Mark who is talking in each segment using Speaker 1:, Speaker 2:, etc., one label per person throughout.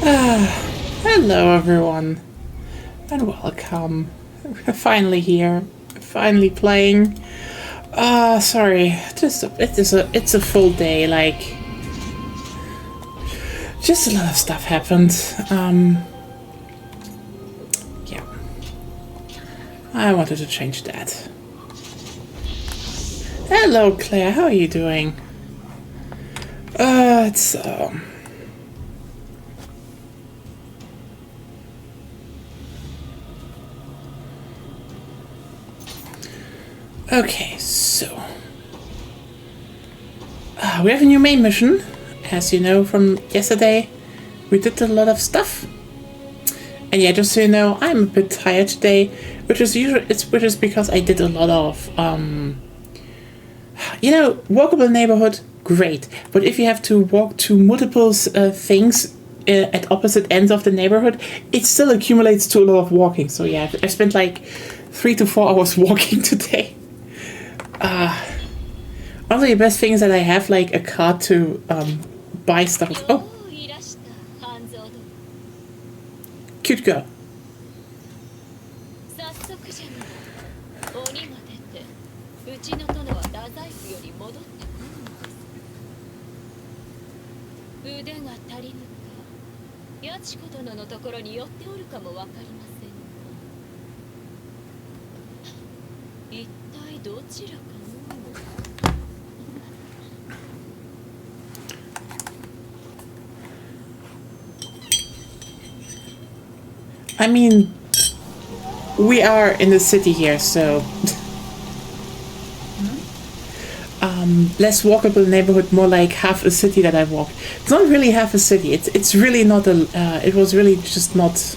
Speaker 1: Hello everyone, and welcome. We're finally here, finally playing. Sorry, it's a full day, like, just a lot of stuff happened. Yeah. I wanted to change that. Hello Claire, how are you doing? It's, Okay, so we have a new main mission. As you know from yesterday, we did a lot of stuff. And yeah, just so you know, I'm a bit tired today, which is because I did a lot of walkable neighborhood, great. But if you have to walk to multiple things at opposite ends of the neighborhood, it still accumulates to a lot of walking. So yeah, I spent like 3 to 4 hours walking today. One of the best things that I have like a card to buy stuff. Oh, cute girl. I mean, we are in the city here, so less walkable neighborhood, more like half a city that I walked. It's not really half a city. It's really not a. It was really just not.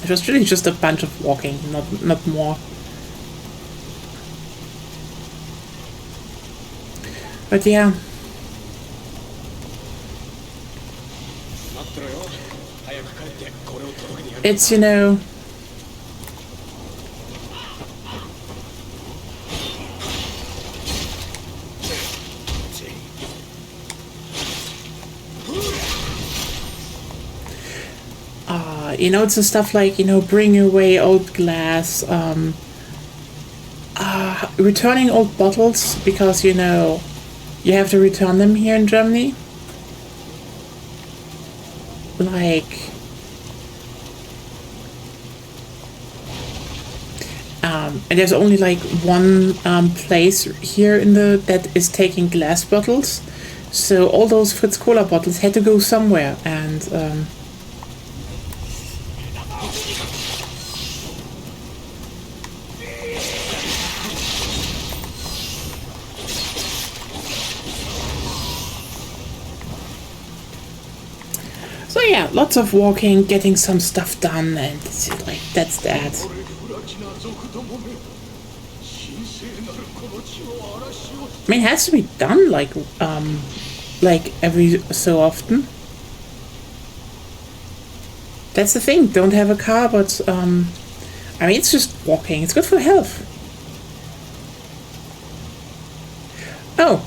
Speaker 1: It was really just a bunch of walking, not more. But yeah. It's, you know, it's the stuff like, bring away old glass, returning old bottles, because, you have to return them here in Germany. Like, and there's only like one place here that is taking glass bottles, so all those Fritz Cola bottles had to go somewhere, and so yeah, lots of walking, getting some stuff done, and like that's that. I mean, it has to be done like every so often. That's the thing. Don't have a car, but I mean, it's just walking. It's good for health. Oh,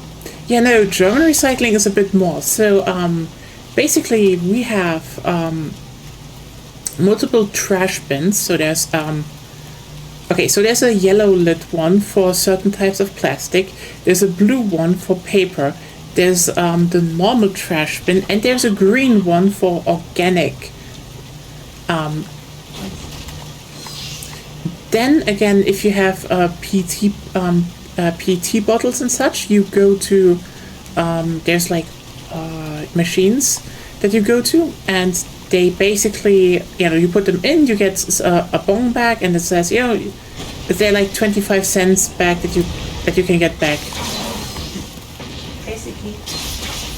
Speaker 1: yeah, no, German recycling is a bit more. So basically, we have multiple trash bins. So there's okay, so there's a yellow lit one for certain types of plastic. There's a blue one for paper. There's the normal trash bin, and there's a green one for organic. Then again, if you have PET bottles and such, you go to there's like machines that you go to, and they basically, you put them in, you get a bong back, and it says, they're like 25 cents back that you can get back.
Speaker 2: Basically,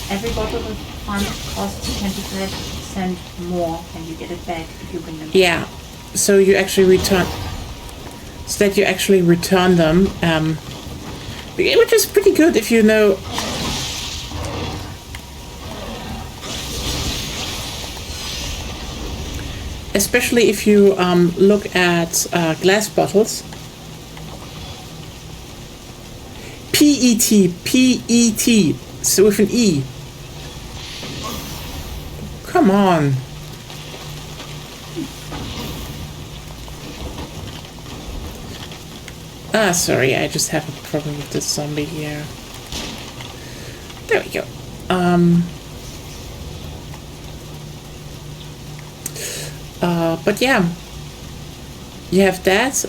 Speaker 2: every bottle of fun costs 25% more, and you get it back if you bring them back.
Speaker 1: Yeah, so you actually return, them, which is pretty good if you know. Especially if you look at glass bottles. PET, so with an E. come on. Ah, sorry, I just have a problem with this zombie here. There we go. But yeah, you have that.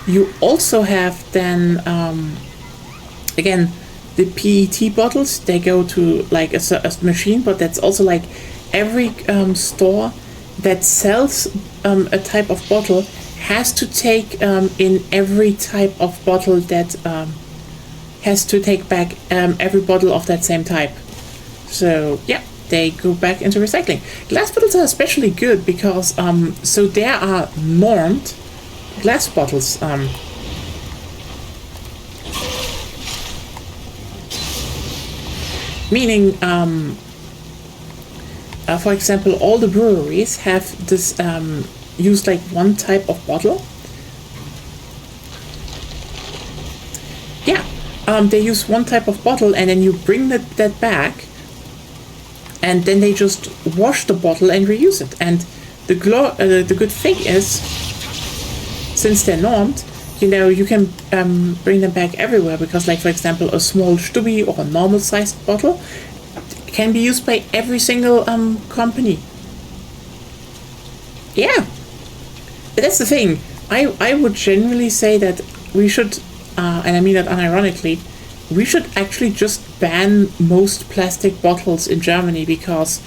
Speaker 1: You also have then, again, the PET bottles. They go to like a machine, but that's also like every store that sells a type of bottle has to take in every type of bottle that has to take back every bottle of that same type. So yeah, they go back into recycling. Glass bottles are especially good because so there are normed glass bottles. Meaning, for example, all the breweries have this use like one type of bottle. Yeah, they use one type of bottle, and then you bring that back, and then they just wash the bottle and reuse it. And the good thing is, since they're normed, you know, you can bring them back everywhere because, like, for example, a small stubby or a normal sized bottle can be used by every single company. Yeah, but that's the thing. I would generally say that we should, and I mean that unironically, we should actually just ban most plastic bottles in Germany because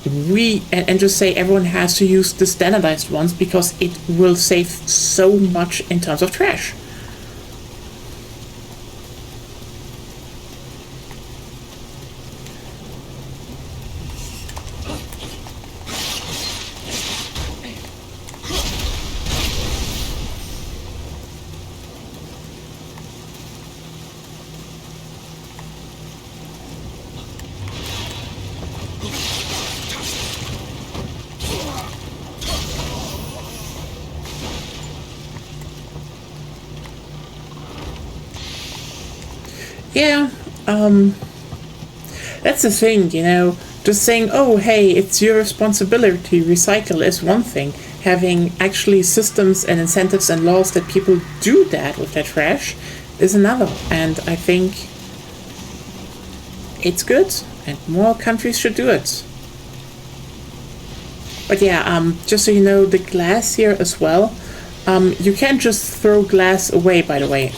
Speaker 1: and just say everyone has to use the standardized ones because it will save so much in terms of trash. Yeah, that's the thing, you know, just saying, oh, hey, it's your responsibility, recycle is one thing. Having actually systems and incentives and laws that people do that with their trash is another. And I think it's good, and more countries should do it. But yeah, just so you know, the glass here as well, you can't just throw glass away, by the way.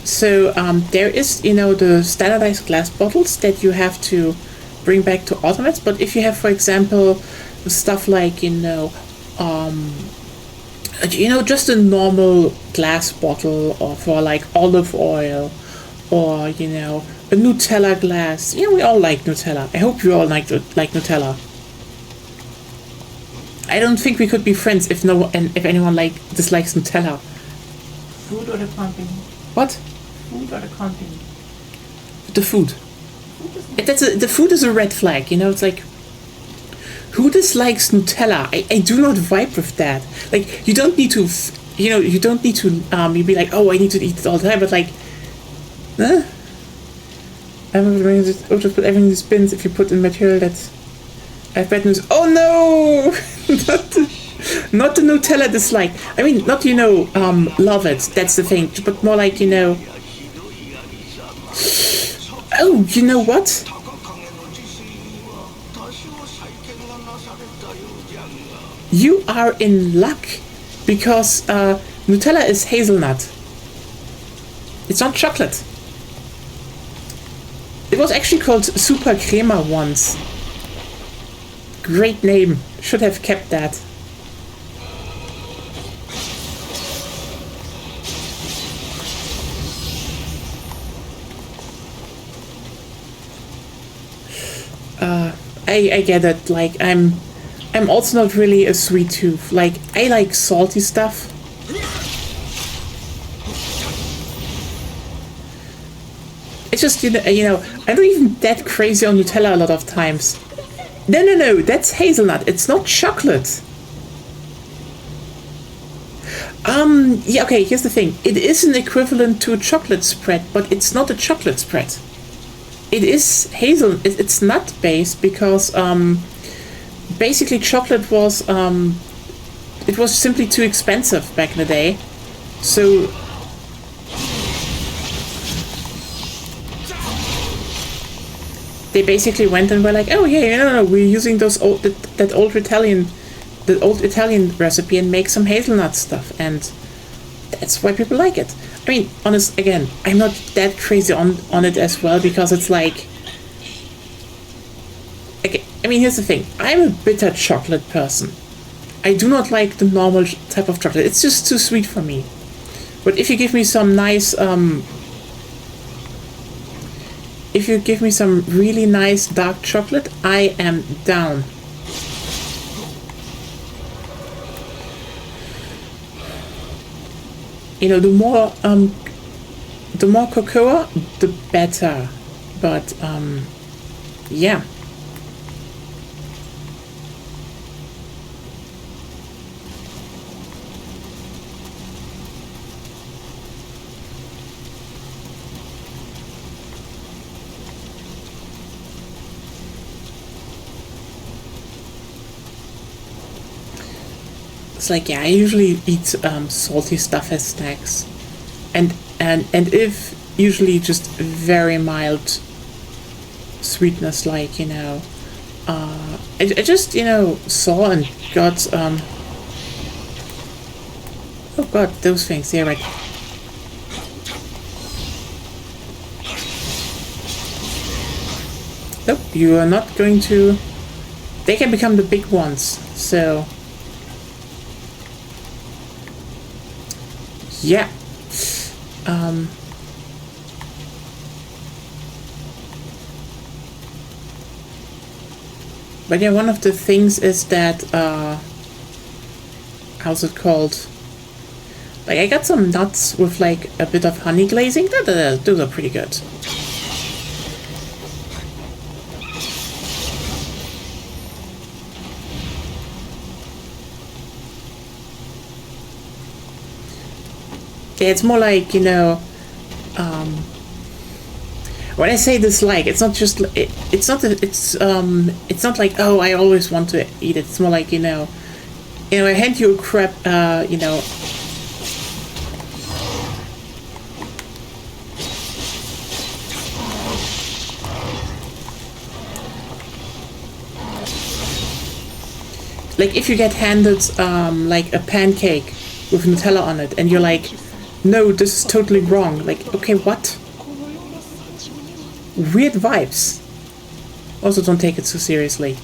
Speaker 1: So there is, you know, the standardized glass bottles that you have to bring back to automates. But if you have, for example, stuff like, you know, just a normal glass bottle or for like olive oil, or, you know, a Nutella glass. Yeah, we all like Nutella. I hope you all like Nutella. I don't think we could be friends if anyone dislikes Nutella.
Speaker 2: Food or the company?
Speaker 1: What?
Speaker 2: Food or the company?
Speaker 1: The food. The food is a red flag, you know. It's like, who dislikes Nutella? I do not vibe with that. Like, you don't need to, you be like, oh, I need to eat it all the time, but like, huh? Just put everything in these bins if you put in material that I've bad news. Oh no! Not the Nutella dislike. I mean, not, you know, love it. That's the thing. But more like, you know, oh, you know what? You are in luck because Nutella is hazelnut. It's not chocolate. It was actually called Super Crema once. Great name. Should have kept that. I get it. Like, I'm also not really a sweet tooth. Like, I like salty stuff. It's just, you know, I'm not even that crazy on Nutella a lot of times. No, that's hazelnut. It's not chocolate. Yeah, okay, here's the thing. It is an equivalent to a chocolate spread, but it's not a chocolate spread. It is it's nut based because basically chocolate was it was simply too expensive back in the day. So they basically went and were like, oh yeah, no, we're using those that old Italian recipe and make some hazelnut stuff, and that's why people like it. I mean, honest, again, I'm not that crazy on it as well, because it's like, okay, I mean, here's the thing. I'm a bitter chocolate person. I do not like the normal type of chocolate. It's just too sweet for me. But if you give me some nice, if you give me some really nice dark chocolate, I am down. You know, the more cocoa, the better. But yeah. It's like, yeah, I usually eat salty stuff as snacks, and if usually just very mild sweetness, like, you know, I just, you know, saw and got oh god, those things, yeah, right. Nope, you are not going to. They can become the big ones, so. Yeah. But yeah, one of the things is that, how's it called? Like, I got some nuts with like a bit of honey glazing. Those are pretty good. Yeah, it's more like, you know, when I say dislike, it's not just it's not like, oh, I always want to eat it. It's more like, you know, I hand you a crap, you know. Like if you get handed like a pancake with Nutella on it, and you're like, no, this is totally wrong. Like, okay, what? Weird vibes. Also, don't take it so seriously.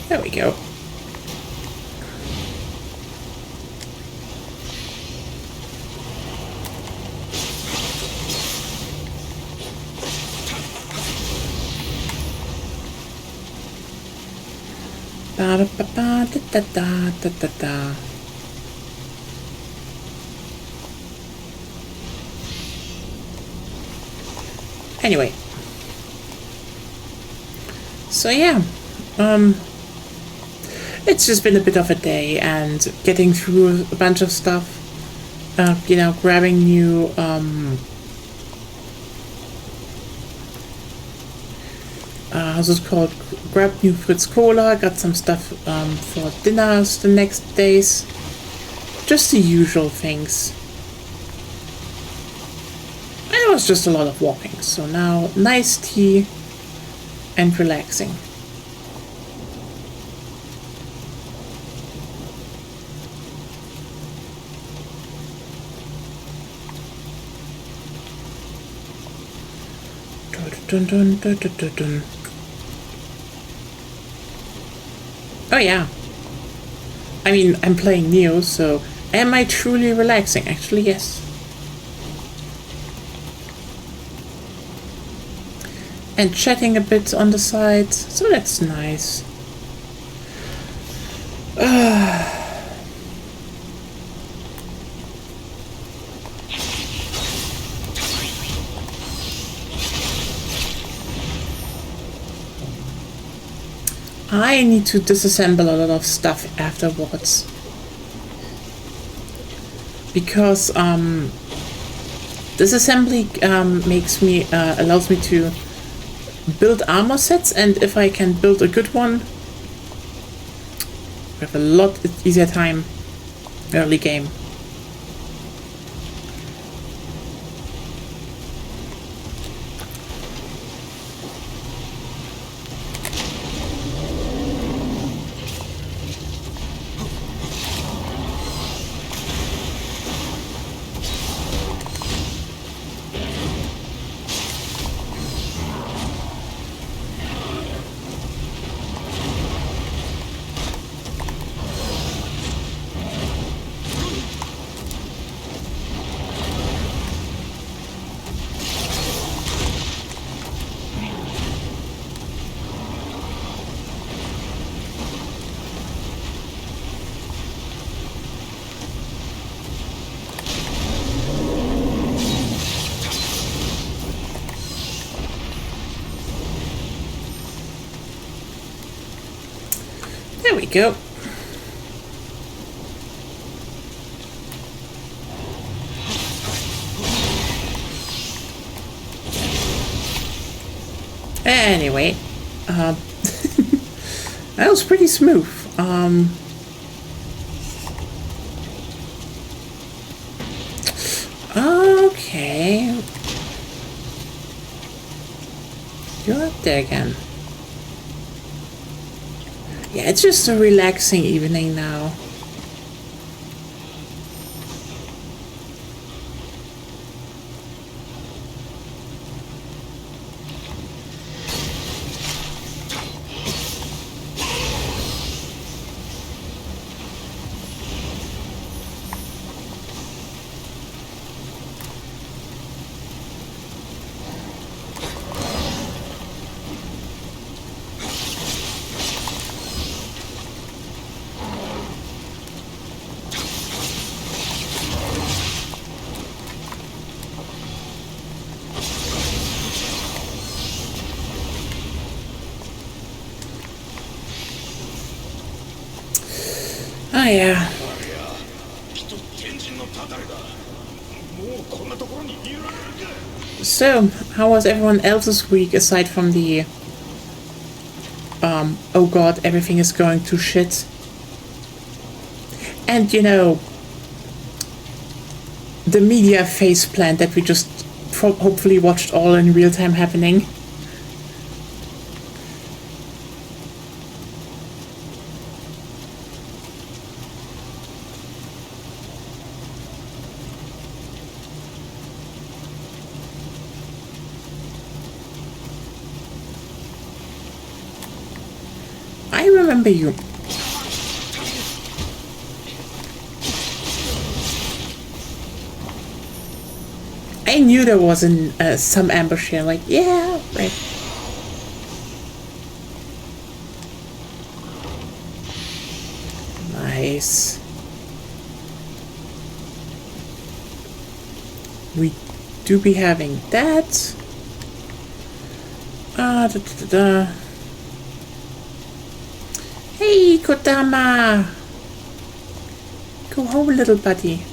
Speaker 1: There we go. Ba-da-ba-ba-da-da-da-da-da. Anyway, so yeah, it's just been a bit of a day, and getting through a bunch of stuff, you know, grabbing new how's it called? Grab new Fritz Cola, got some stuff for dinners the next days. Just the usual things. And it was just a lot of walking, so now nice tea and relaxing. Dun, dun, dun, dun, dun, dun. Oh yeah. I mean, I'm playing Nioh, so am I truly relaxing? Actually, yes. And chatting a bit on the side, so that's nice. I need to disassemble a lot of stuff afterwards. Because disassembly allows me to build armor sets, and if I can build a good one, I have a lot easier time early game. There we go. Anyway, that was pretty smooth. Okay. You're up there again. Yeah, it's just a relaxing evening now. Oh yeah. So, how was everyone else's week aside from the oh god, everything is going to shit? And you know, the media faceplant that we just hopefully watched all in real time happening. I remember you. I knew there was some ambush here, like, yeah, right. Nice. We do be having that. Hey, Kodama! Go home, little buddy.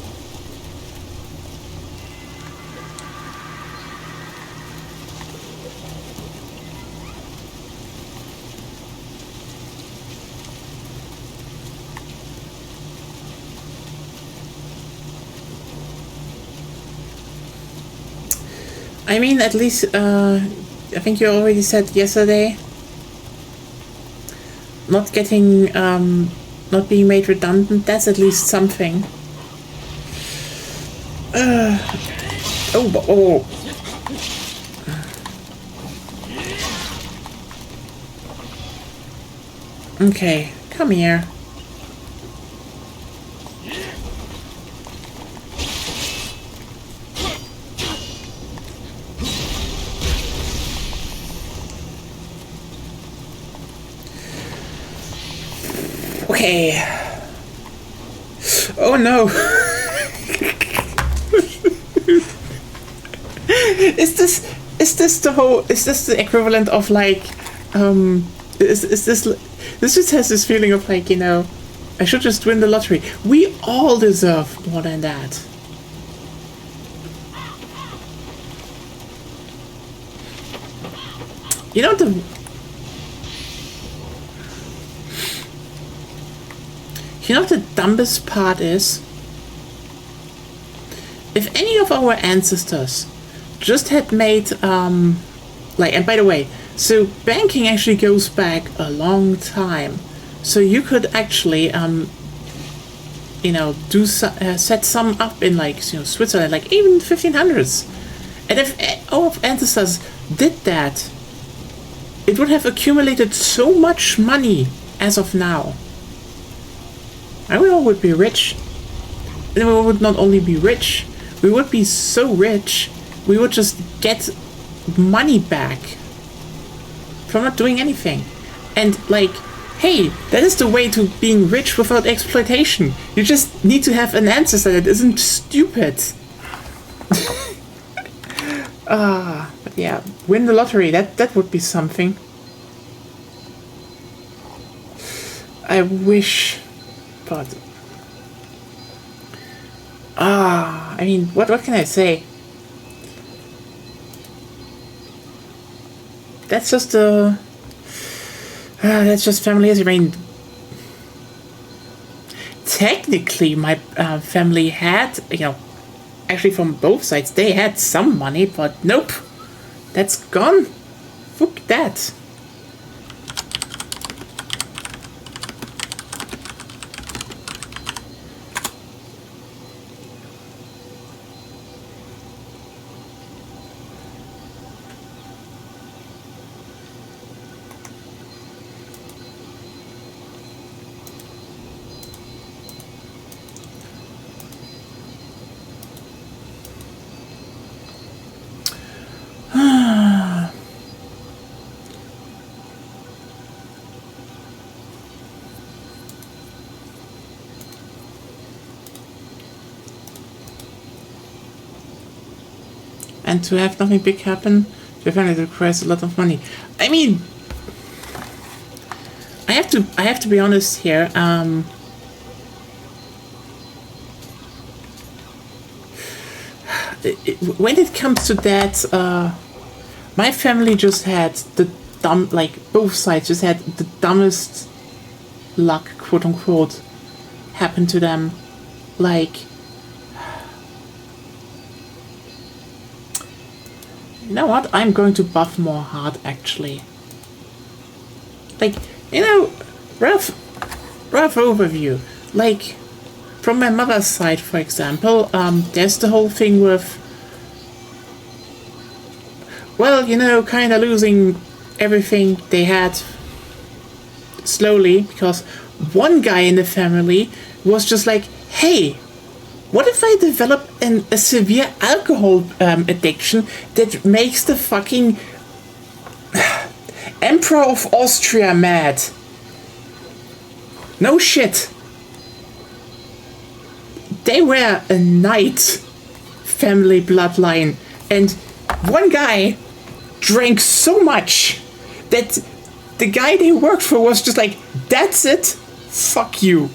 Speaker 1: I mean, at least, I think you already said yesterday, not getting, not being made redundant, that's at least something. Oh. Okay, come here. Okay. Oh no. Is this the equivalent of like is this This just has this feeling of like, I should just win the lottery. We all deserve more than that. You know the dumbest part is? If any of our ancestors just had made, and by the way, so banking actually goes back a long time. So you could actually, set some up in Switzerland, like even 1500s. And if our ancestors did that, it would have accumulated so much money as of now. And we all would be rich. And we would not only be rich, we would be so rich, we would just get money back from not doing anything. And hey, that is the way to being rich without exploitation. You just need to have an ancestor that isn't stupid. But yeah, win the lottery, that would be something. I wish, but I mean, what can I say? That's just that's just family history. I mean, technically, my family had, actually from both sides, they had some money, but nope, that's gone. Fuck that. And to have nothing big happen, your family requires a lot of money. I mean, I have to be honest here. When it comes to that, my family just had the both sides just had the dumbest luck, quote unquote, happen to them. You know what? I'm going to buff more hard, actually. Rough overview. From my mother's side, for example, there's the whole thing with, kind of losing everything they had slowly, because one guy in the family was just like, hey, what if I develop a severe alcohol addiction that makes the fucking Emperor of Austria mad? No shit. They were a knight family bloodline, and one guy drank so much that the guy they worked for was just like, that's it, fuck you.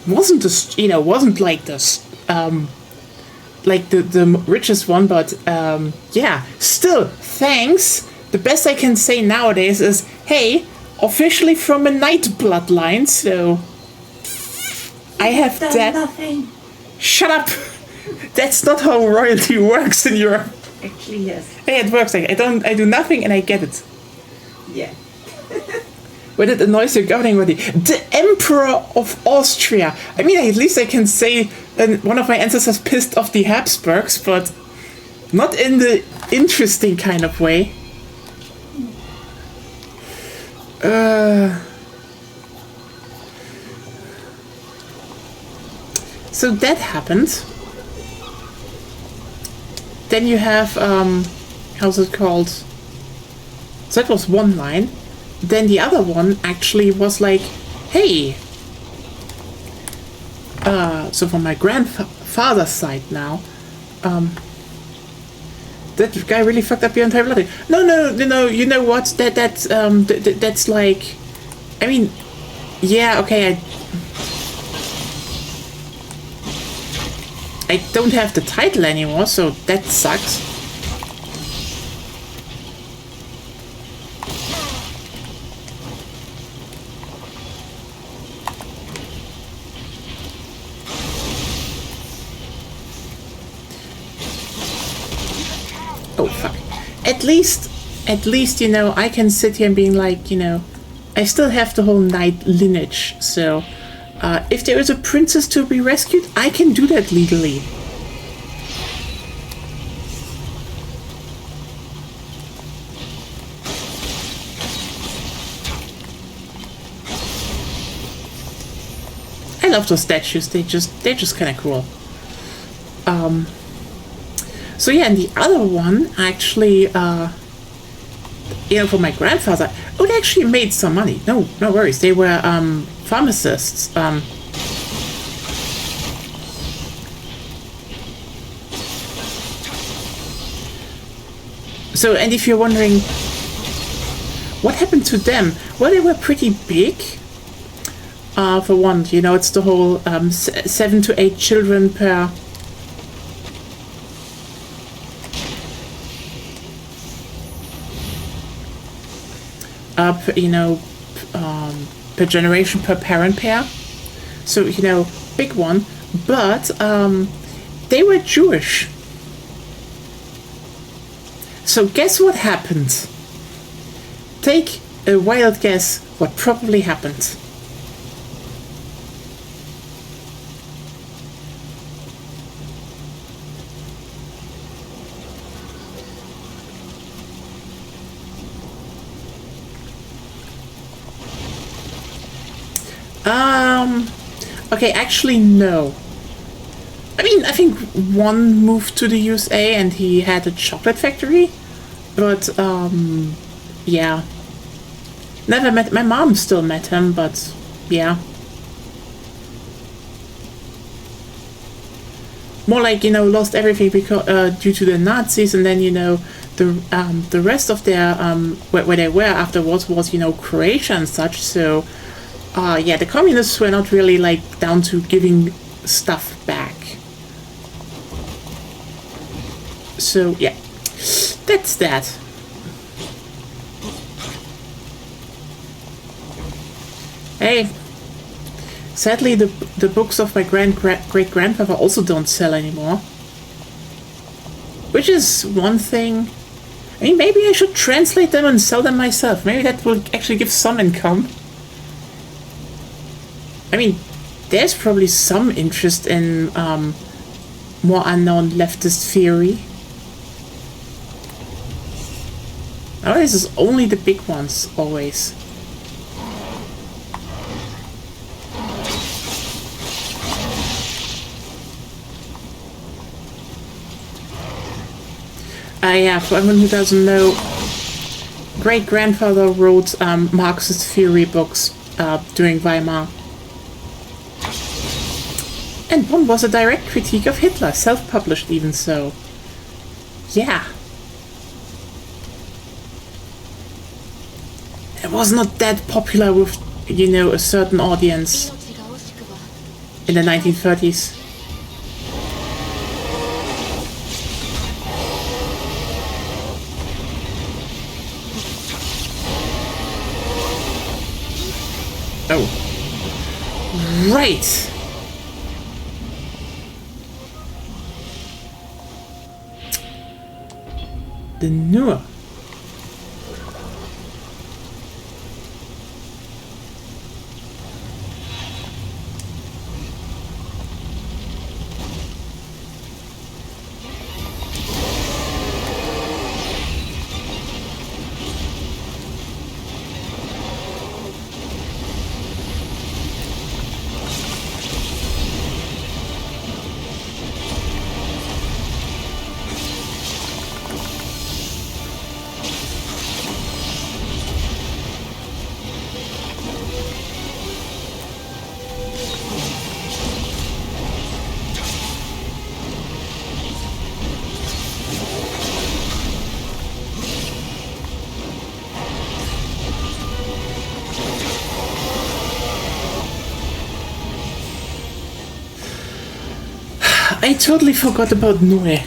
Speaker 1: Wasn't like this like the richest one, but yeah, still thanks. The best I can say nowadays is, hey, officially from a knight bloodline, so I have that.
Speaker 2: Nothing.
Speaker 1: Shut up. That's not how royalty works in Europe.
Speaker 2: Actually, yes.
Speaker 1: Hey, it works like I do nothing and I get it.
Speaker 2: Yeah.
Speaker 1: When it annoys your governing body. The Emperor of Austria. I mean, at least I can say one of my ancestors pissed off the Habsburgs, but not in the interesting kind of way. So that happened. Then you have, how's it called? So that was one line. Then the other one actually was like, hey, so from my grandfather's side now, that guy really fucked up your entire bloodline. No. You know what? That's like, I mean, yeah, okay. I don't have the title anymore, so that sucks. Oh fuck. At least, you know, I can sit here and being like, you know, I still have the whole knight lineage, so if there is a princess to be rescued, I can do that legally. I love those statues. They're just kind of cool. So yeah, and the other one actually, you know, for my grandfather, oh, they actually made some money. No worries. They were pharmacists. So, and if you're wondering what happened to them, well, they were pretty big. For one, you know, it's the whole 7 to 8 children per you know, per generation, per parent pair. So, you know, big one. But they were Jewish. So guess what happened? Take a wild guess what probably happened. Okay, actually, no. I mean, I think one moved to the USA and he had a chocolate factory, but, yeah. Never met, my mom still met him, but, yeah. More like, you know, lost everything because, due to the Nazis, and then, you know, the rest of their, where they were afterwards was, you know, Croatia and such, so, yeah, the communists were not really, like, down to giving stuff back. So, yeah, that's that. Hey, sadly, the books of my great-grandfather also don't sell anymore. Which is one thing. I mean, maybe I should translate them and sell them myself. Maybe that will actually give some income. I mean, there's probably some interest in more unknown leftist theory. Nowadays, it's only the big ones, always. Yeah, for everyone who doesn't know, great-grandfather wrote Marxist theory books during Weimar. And one was a direct critique of Hitler, self-published even so. Yeah. It was not that popular with, you know, a certain audience in the 1930s. Oh. Right! The Nioh. I totally forgot about Nioh.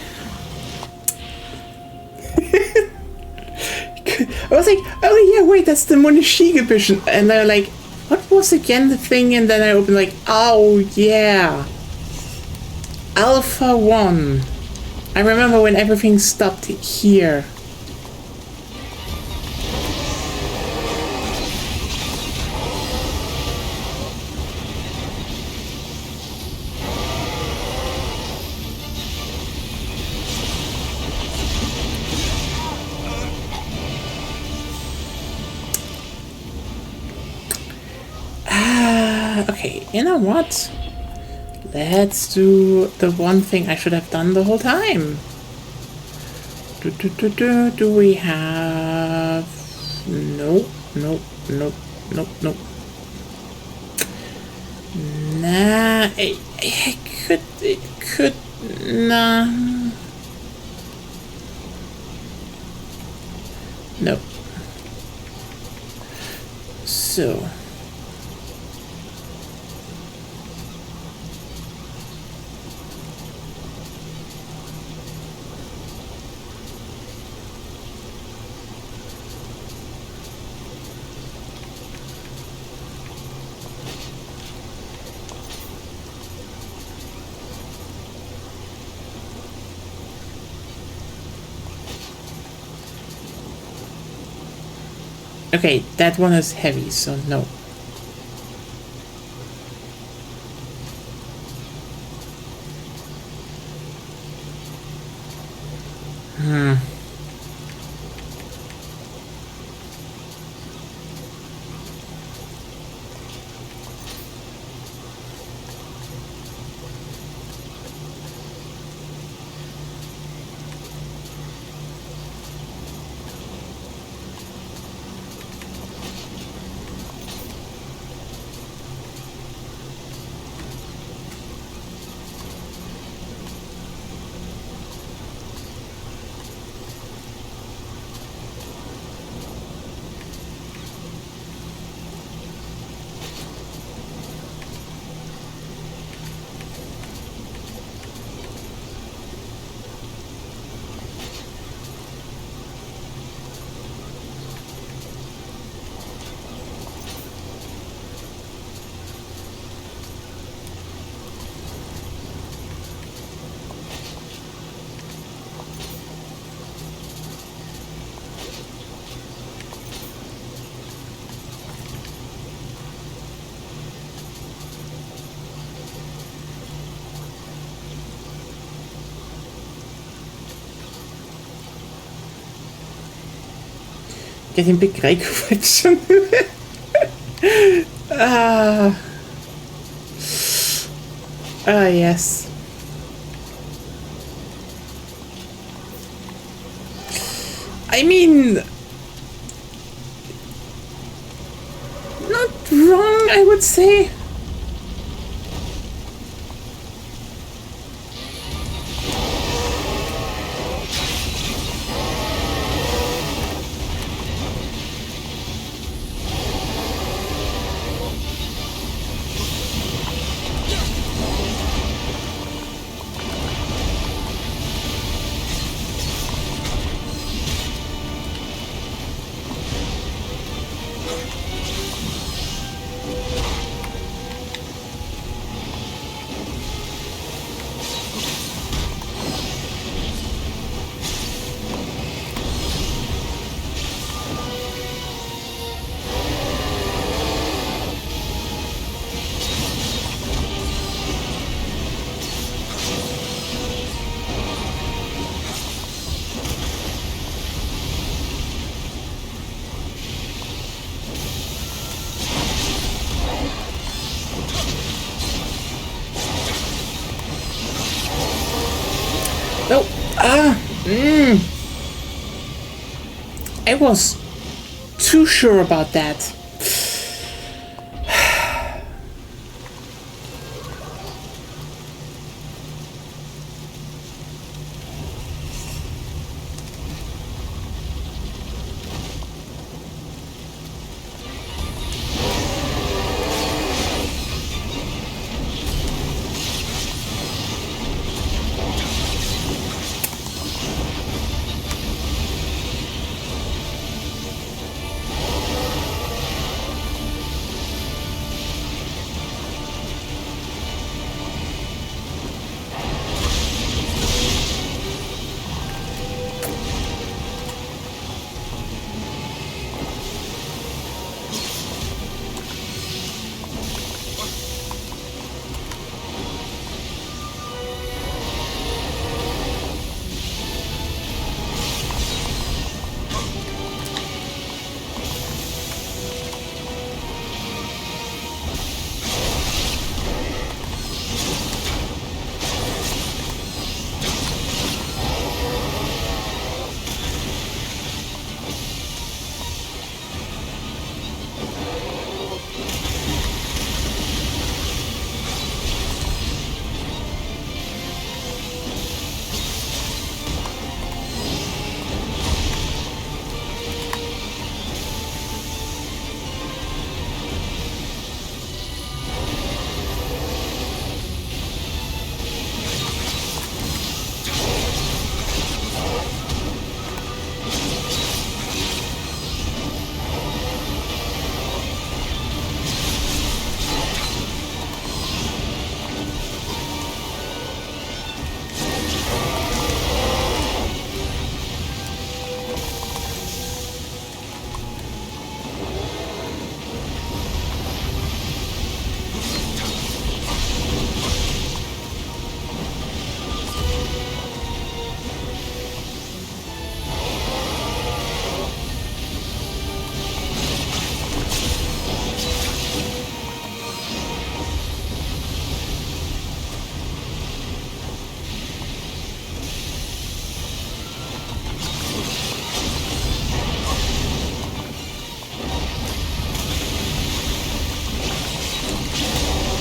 Speaker 1: I was like, oh yeah, wait, that's the Monishigebischen. And they're like, what was again the thing? And then I opened like, oh yeah. Alpha 1. I remember when everything stopped here. Okay, you know what? Let's do the one thing I should have done the whole time. Do we have... Nope, nope, nope, nope, nope. Nah, it could, nah. Nope. So... Okay, that one is heavy, so no. Getting big grey question. Yes. I mean, not wrong, I would say. No. I was too sure about that.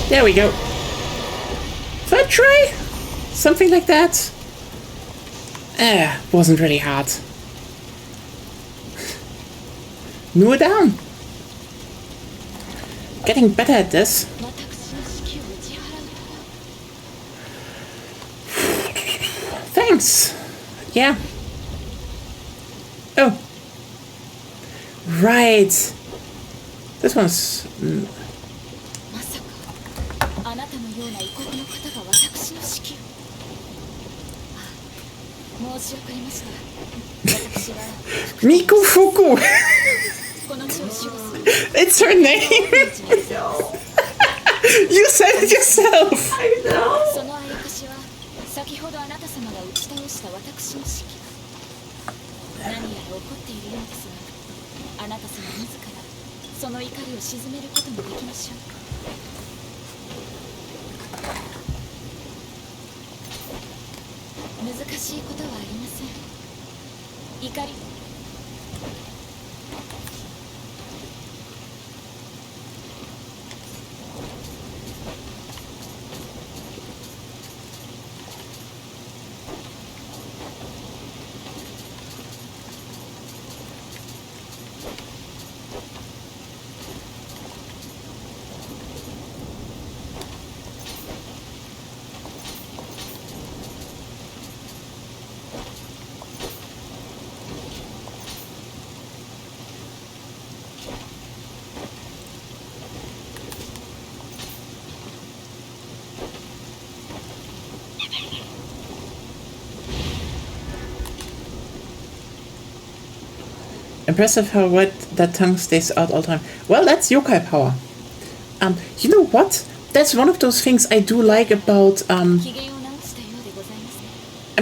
Speaker 1: There we go. Third try? Something like that. Wasn't really hard. Nioh down. Getting better at this. Thanks. Yeah. Oh. Right. This one's...
Speaker 3: あなたのような異国の方が私の指揮を。申し遅れました。私は
Speaker 1: Miku Fuku.
Speaker 3: この地を守護する
Speaker 1: It's her name. You said it yourself.
Speaker 3: そのあやかしは先ほどあなた様が打ち倒した私の指揮。何やら怒っているようですが、あなた様自らその怒りを鎮めることもできましょう。難しいことはありません。怒り
Speaker 1: Impressive how wet that tongue stays out all the time. Well, that's yokai power. You know what? That's one of those things I do like about, I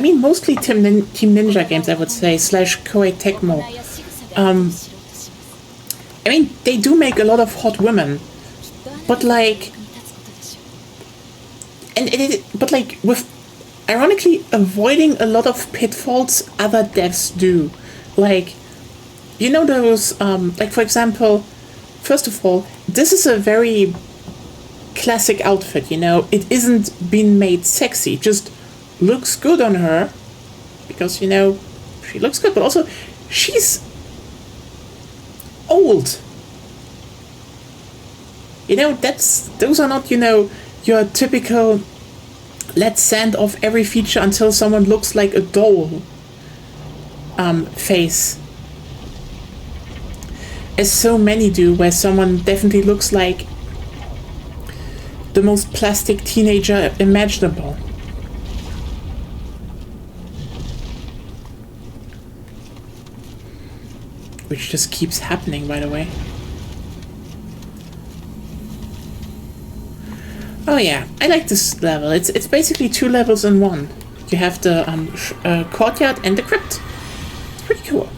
Speaker 1: mean, mostly Team Ninja games, I would say, / Koei Tecmo. I mean, they do make a lot of hot women, but like, but like, with, ironically, avoiding a lot of pitfalls other devs do. Like, you know those, like for example, first of all, this is a very classic outfit, you know, it isn't been made sexy, just looks good on her, because, you know, she looks good, but also, she's old. You know, those are not, you know, your typical, let's sand off every feature until someone looks like a doll, face. As so many do, where someone definitely looks like the most plastic teenager imaginable. Which just keeps happening, by the way. Oh yeah, I like this level. It's basically 2 levels in one. You have the courtyard and the crypt. It's pretty cool.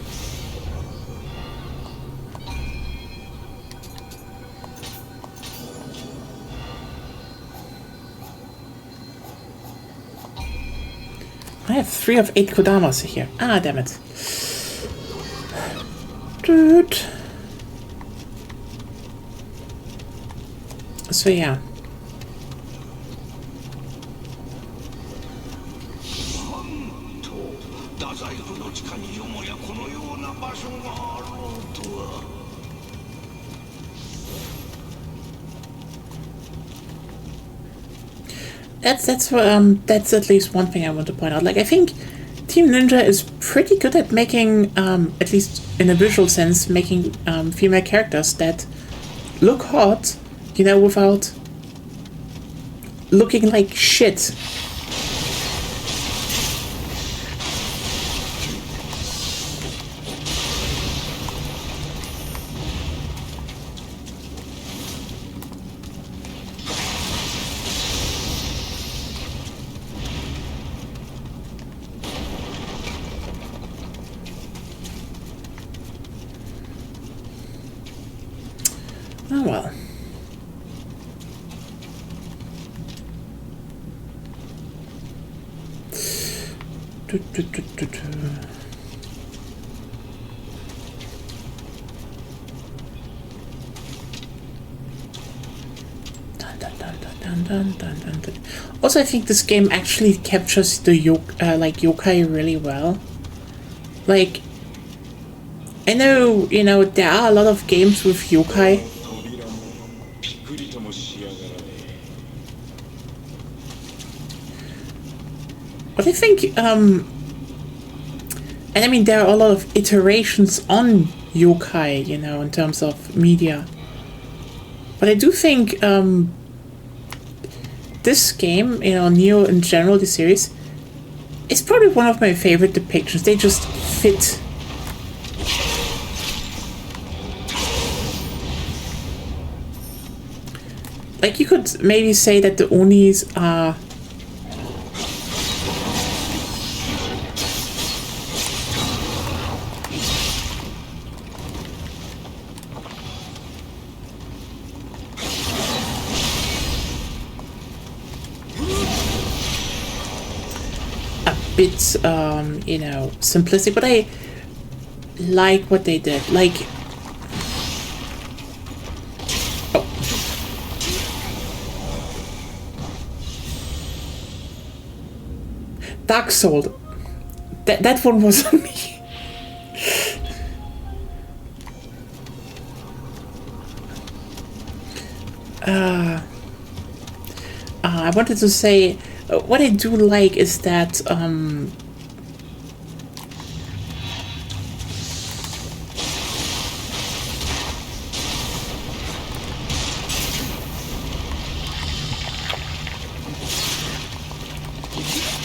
Speaker 1: I have 3 of 8 Kodamas here. Ah, damn it. Dude. So yeah. That's at least one thing I want to point out. Like, I think Team Ninja is pretty good at making, at least in a visual sense, making female characters that look hot, you know, without looking like shit. Oh well. Dun, dun, dun, dun, dun. Dun, dun, dun, dun, dun. Also, I think this game actually captures the yokai really well. Like, I know, you know, there are a lot of games with yokai. But I think, and I mean, there are a lot of iterations on yokai, you know, in terms of media. But I do think, this game, you know, Nioh in general, the series, is probably one of my favorite depictions. They just fit. Like, you could maybe say that the Onis are bit, you know, simplistic, but I like what they did. Like, oh. Dark Soul. That one wasn't me. I wanted to say, what I do like is that,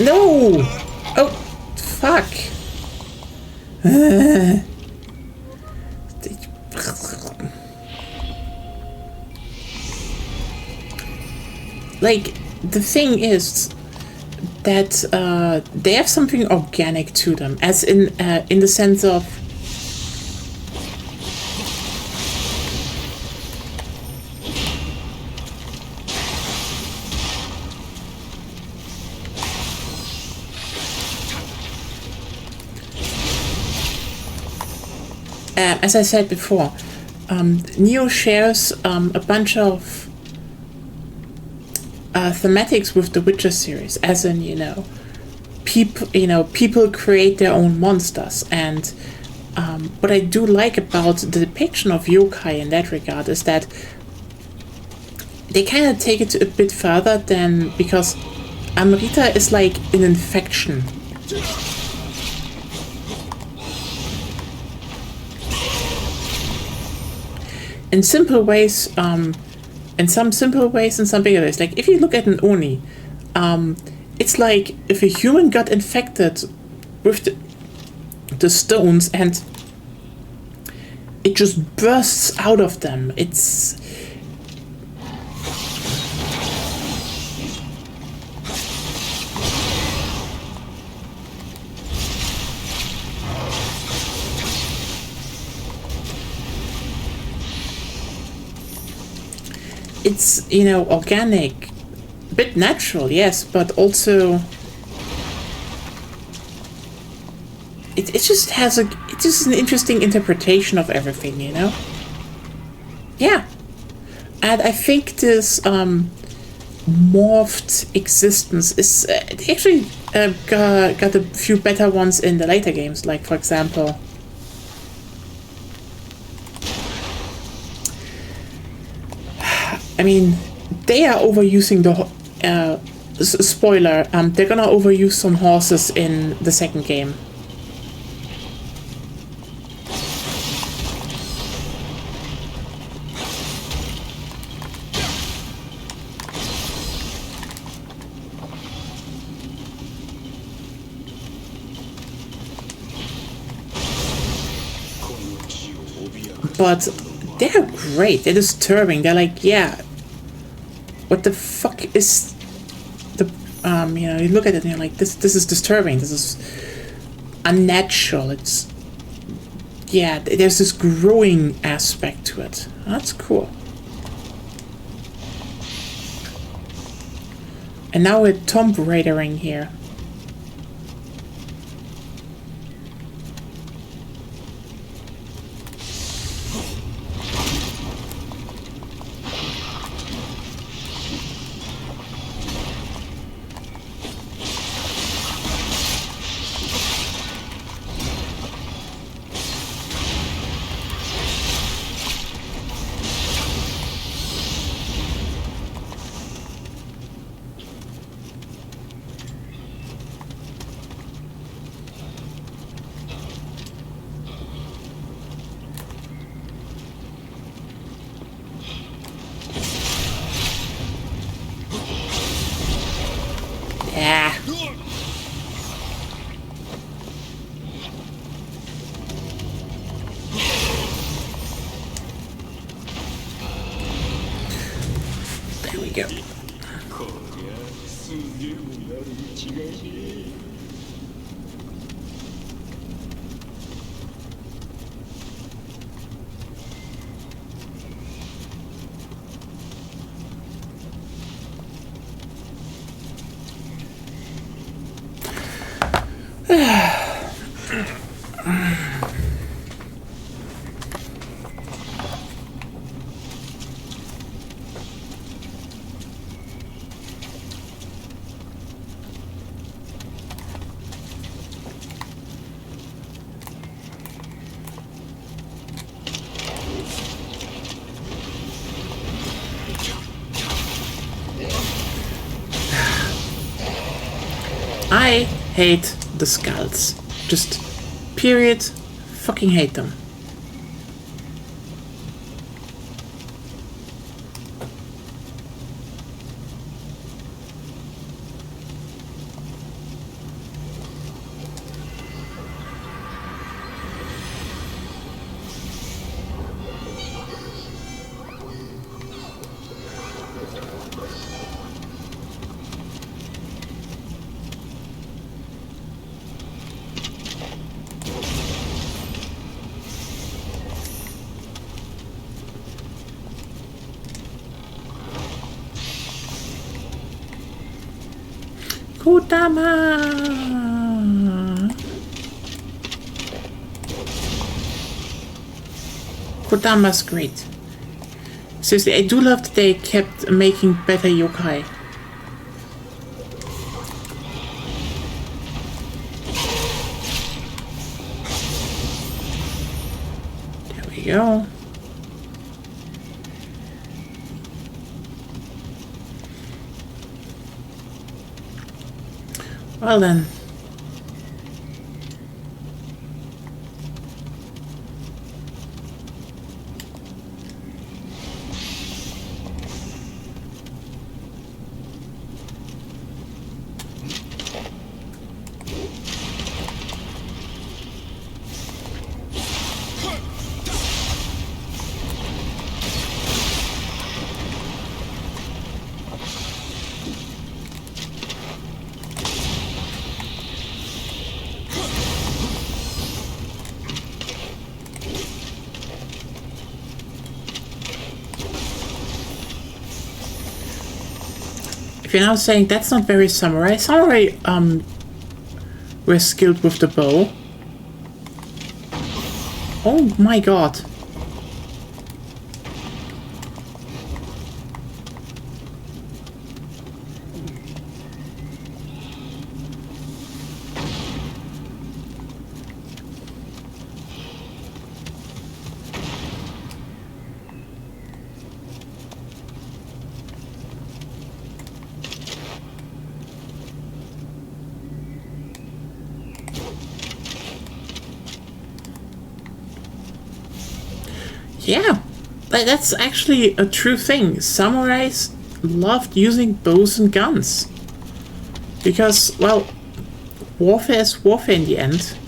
Speaker 1: no! Oh, fuck. Like, the thing is that they have something organic to them, as in the sense of as I said before, Nioh shares a bunch of thematics with the Witcher series, as in, you know, people create their own monsters, and what I do like about the depiction of yokai in that regard is that they kind of take it a bit further than, because Amrita is like an infection. In simple ways, in some simple ways and some bigger ways. Like, if you look at an Oni, it's like if a human got infected with the stones and it just bursts out of them. It's you know, organic, a bit natural, yes, but also it just has it's just an interesting interpretation of everything, you know. Yeah, and I think this morphed existence is they actually got a few better ones in the later games, like, for example, I mean, they are overusing the spoiler. They're gonna overuse some horses in the second game. But they're great. They're disturbing. They're like, yeah, what the fuck is the you know, you look at it and you're like, this is disturbing. This is unnatural. It's, yeah, there's this growing aspect to it. That's cool. And now we're Tomb Raidering here. Yeah. There we go. I hate the skulls. Just period. Fucking hate them. Kodama! Kodama's great. Seriously, I do love that they kept making better yokai. There we go. Well then. If you're now saying that's not very samurai, samurai were skilled with the bow. Oh my god. Yeah, that's actually a true thing. Samurais loved using bows and guns. Because, well, warfare is warfare in the end.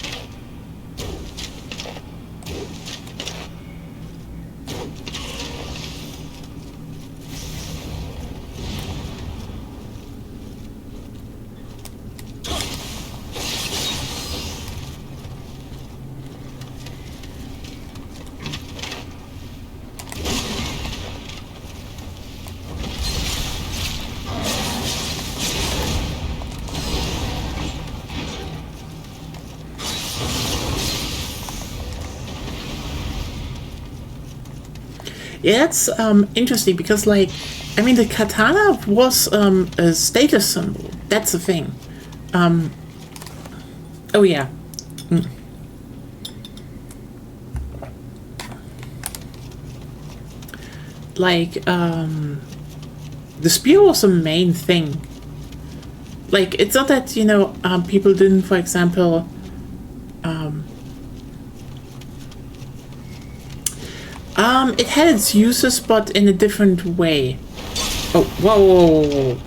Speaker 1: Yeah, that's interesting because, like, I mean, the katana was a status symbol. That's the thing. Oh yeah. Mm. Like, the spear was the main thing. Like, it's not that, you know, people didn't, for example, it had its uses, but in a different way. Oh, whoa, whoa, whoa, whoa.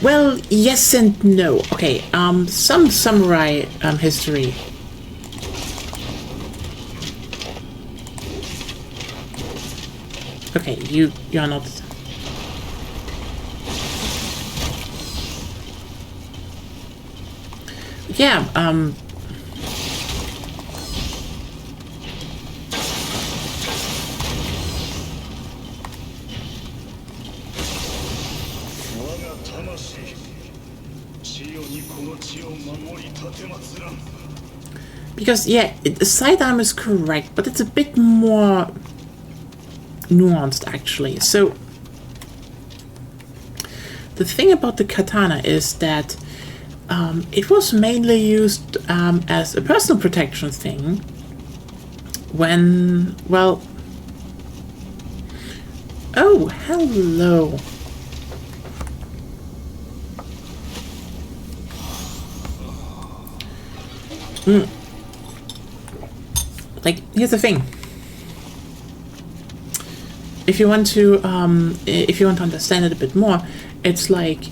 Speaker 1: Well, yes and no. Okay, some samurai history. Okay, you're not. Yeah, because yeah, the sidearm is correct, but it's a bit more nuanced actually. So the thing about the katana is that it was mainly used as a personal protection thing when, well, oh, hello. Like, here's the thing. If you want to understand it a bit more, it's like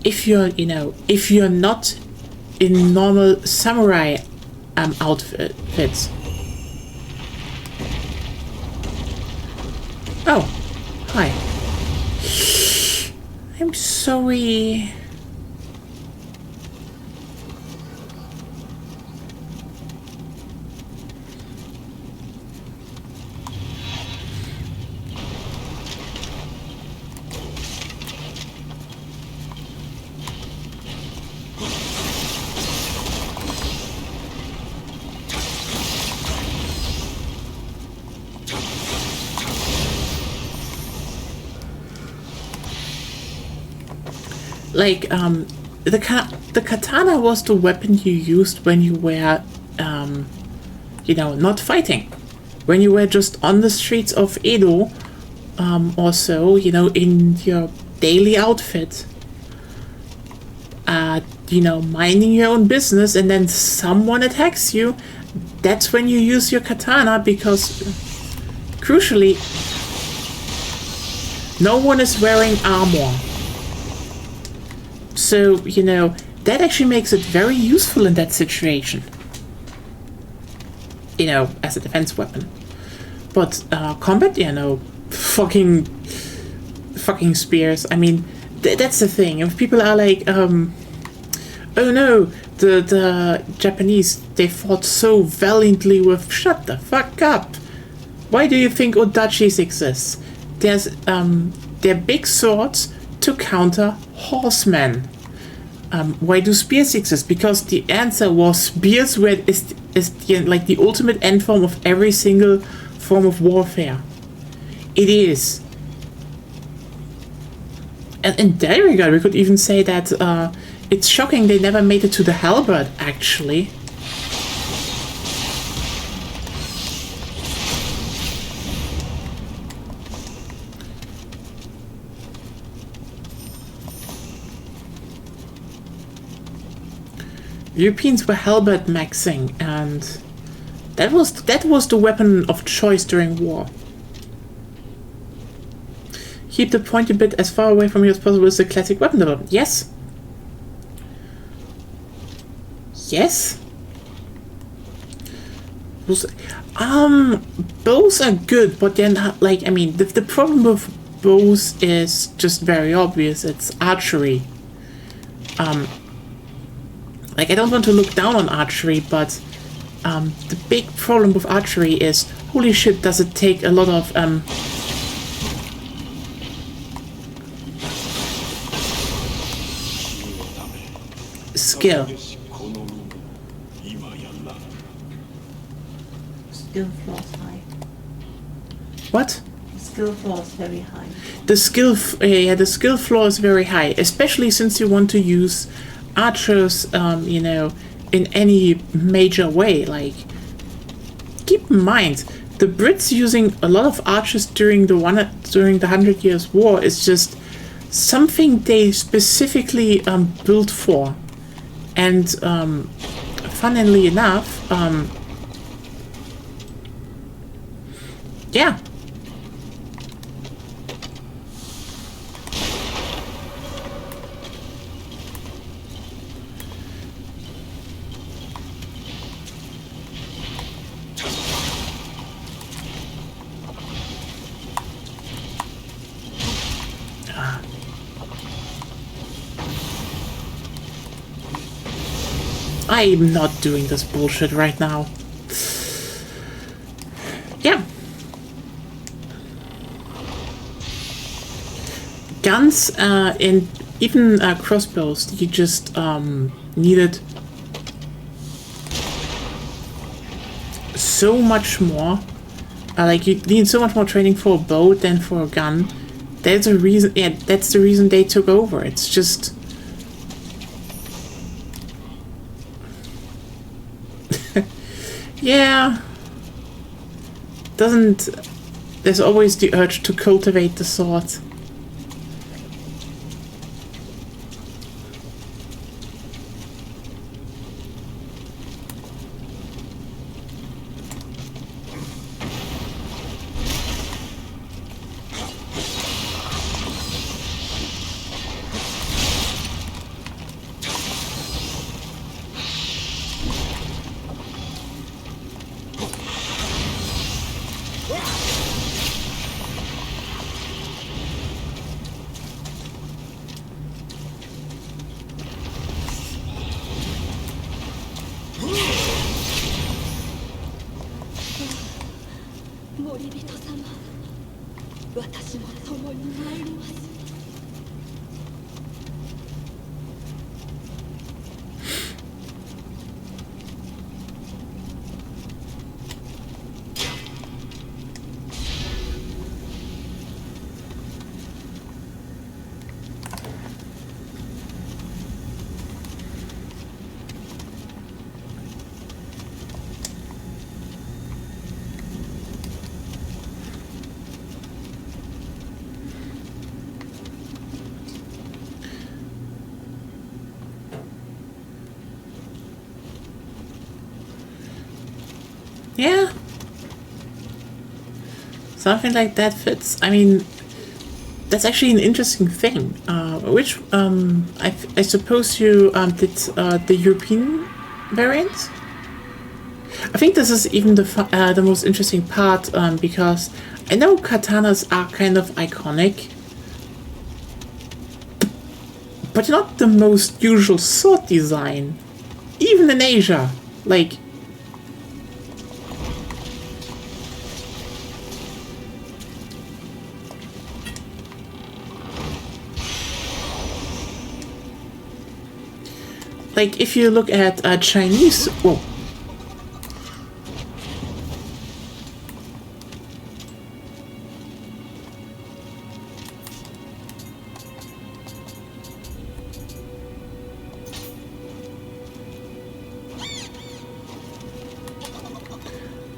Speaker 1: if you're not in normal samurai outfits. Oh, hi. I'm sorry. Like, the katana was the weapon you used when you were, not fighting. When you were just on the streets of Edo, or so, in your daily outfit. Minding your own business, and then someone attacks you. That's when you use your katana, because, crucially, no one is wearing armor. So, that actually makes it very useful in that situation. As a defense weapon. But combat, fucking spears. I mean, that's the thing. If people are like, oh no, the Japanese, they fought so valiantly with, shut the fuck up. Why do you think odachis exist? They're big swords to counter horsemen. Why do spears exist? Because the answer was spears is the ultimate end form of every single form of warfare. It is. And in that regard, we could even say that it's shocking they never made it to the halberd, actually. Europeans were halberd maxing, and that was the weapon of choice during war. Keep the pointy bit as far away from you as possible is the classic weapon development. Yes. Yes. Bows are good, but they're not like, I mean, the problem with bows is just very obvious. It's archery. Like, I don't want to look down on archery, but the big problem with archery is, holy shit, does it take a lot of skill.
Speaker 2: Skill floor is high.
Speaker 1: What?
Speaker 2: Skill floor is very high.
Speaker 1: The skill floor is very high, especially since you want to use archers, in any major way. Like, keep in mind, the Brits using a lot of archers during the 100 Years' War is just something they specifically built for. And funnily enough, yeah. I'm not doing this bullshit right now. Yeah. Guns and even crossbows, you just needed so much more. Like you need so much more training for a bow than for a gun. That's a reason. Yeah, that's the reason they took over. It's just yeah. Doesn't there's always the urge to cultivate the sword. Yeah. Something like that fits. I mean, that's actually an interesting thing. I suppose you did the European variant? I think this is even the most interesting part because I know katanas are kind of iconic, but not the most usual sword design, even in Asia. Like, if you look at Chinese, whoa.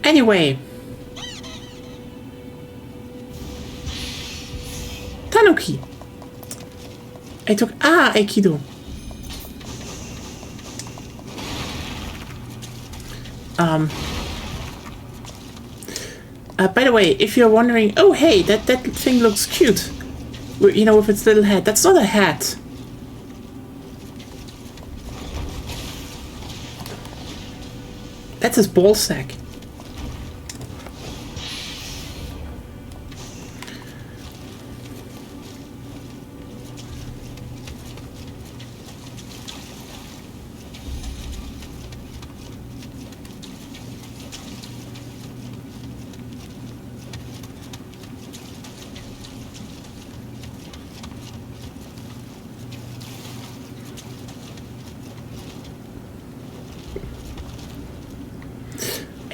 Speaker 1: Anyway, Tanuki. I took Aikido. By the way, if you're wondering, oh hey, that thing looks cute, you know, with its little hat. That's not a hat. That's his ball sack.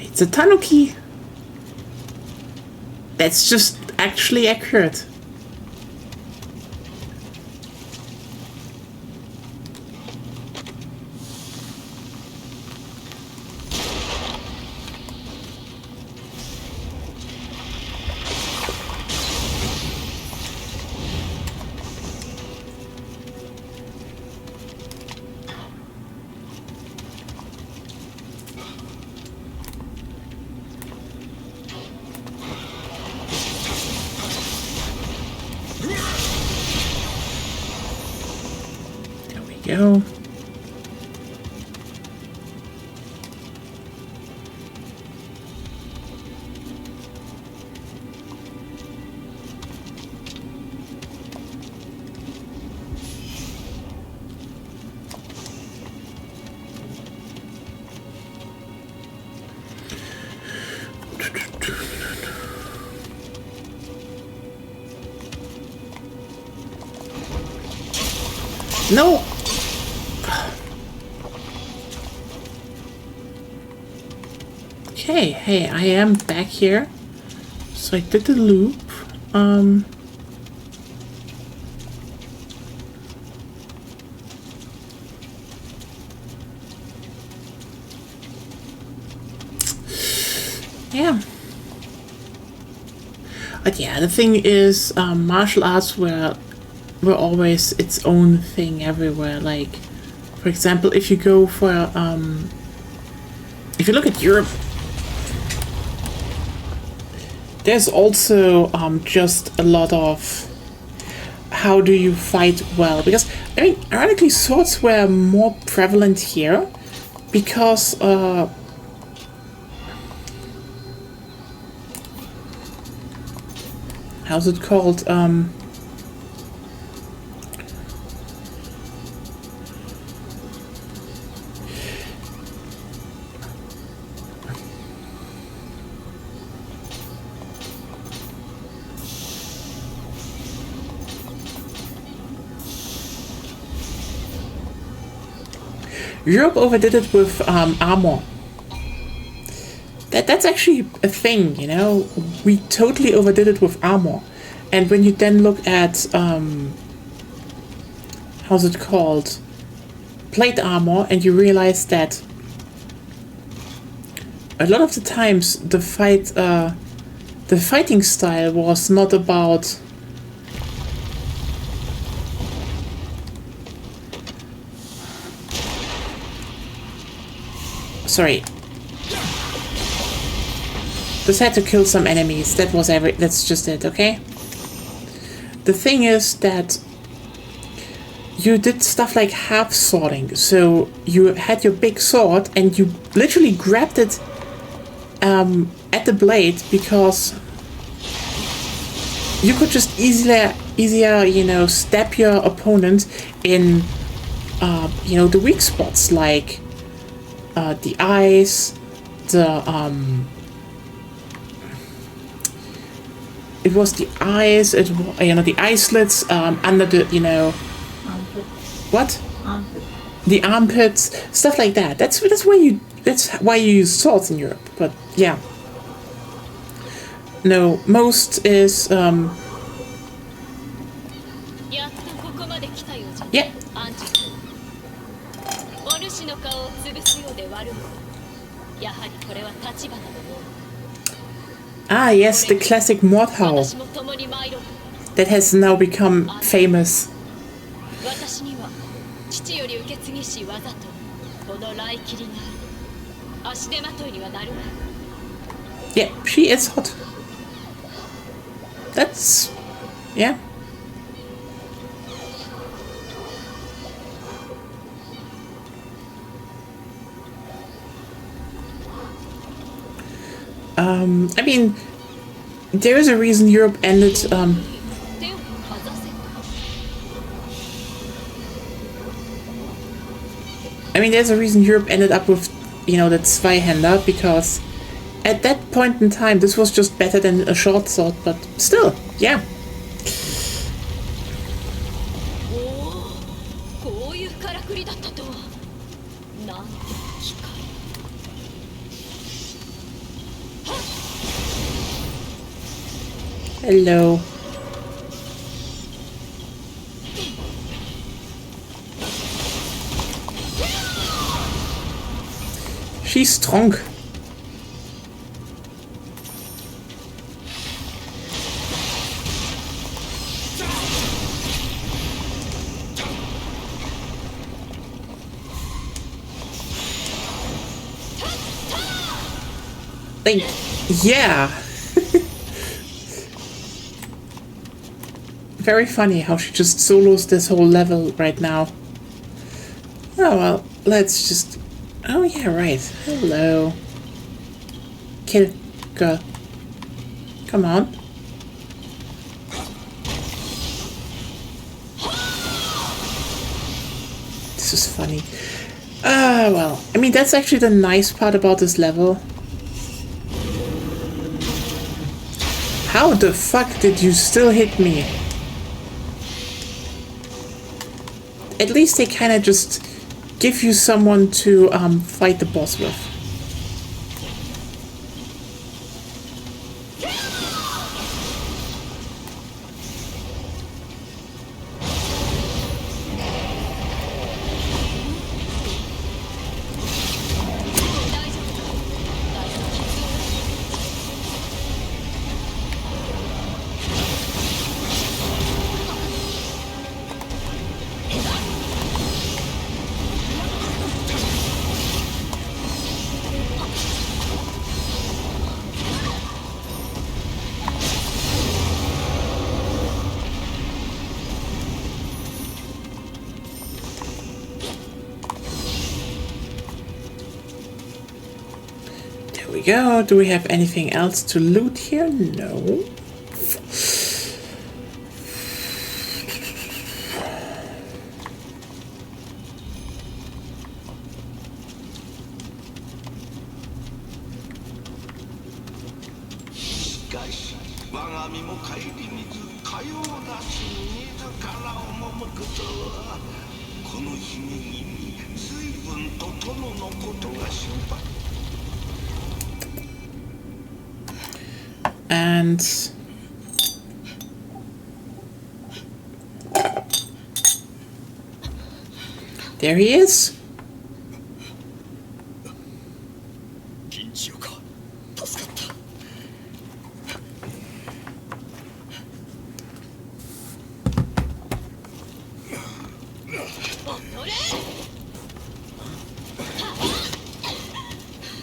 Speaker 1: It's a tanuki. That's just actually accurate. Go. No! Okay, hey, I am back here. So I did the loop. Yeah. But yeah, the thing is, martial arts were always its own thing everywhere. Like, for example, if you go for, if you look at Europe, there's also just a lot of how do you fight well. Because, I mean, ironically, swords were more prevalent here because, how's it called? Europe overdid it with armor. That's actually a thing, you know? We totally overdid it with armor. And when you then look at, how's it called? Plate armor, and you realize that a lot of the times the fighting style was not about sorry. Just had to kill some enemies. That was that's just it, okay? The thing is that you did stuff like half swording. So you had your big sword and you literally grabbed it at the blade because you could just easier, you know, stab your opponent in, you know, the weak spots like the eyes, the it was the eyes, you know, the eye slits under the, you know, what? The armpits, stuff like that. That's why you use swords in Europe. But yeah, no, most is yeah. Ah, yes, the classic Mordhau that has now become famous. Yeah, she is hot. That's... yeah. I mean, there is a reason Europe ended, I mean, there's a reason Europe ended up with, you know, that Zweihander, because at that point in time, this was just better than a short sword, but still, yeah. Hello. She's strong. Like, yeah. Very funny how she just solos this whole level right now. Oh well, let's just... oh yeah, right. Hello. Kill girl. Come on. This is funny. Well, I mean, that's actually the nice part about this level. How the fuck did you still hit me? at least they kind of just give you someone to fight the boss with. There we go. Do we have anything else to loot here? No. And there he is.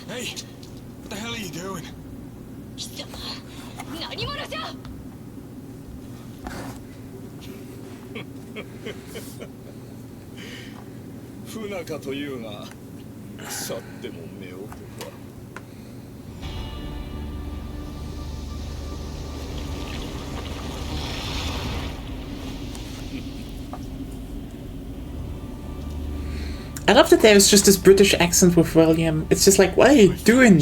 Speaker 4: Hey, what the hell are you doing?
Speaker 3: 何者じゃ。
Speaker 4: 不仲というが、さっても目男は。
Speaker 1: I love that there was just this British accent with William. It's just like, what are you doing?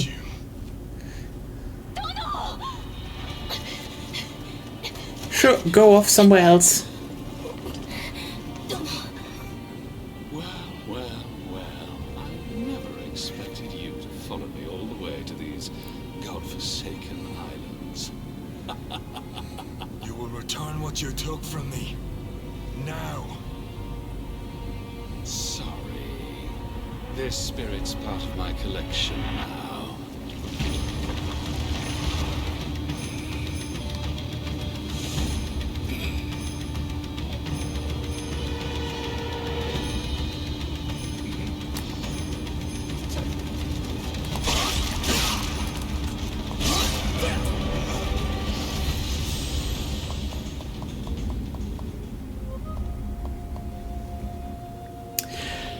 Speaker 1: Sure, go off somewhere else.
Speaker 5: Well, I never expected you to follow me all the way to these godforsaken islands.
Speaker 4: You will return what you took from me. Now.
Speaker 5: Sorry. This spirit's part of my collection now.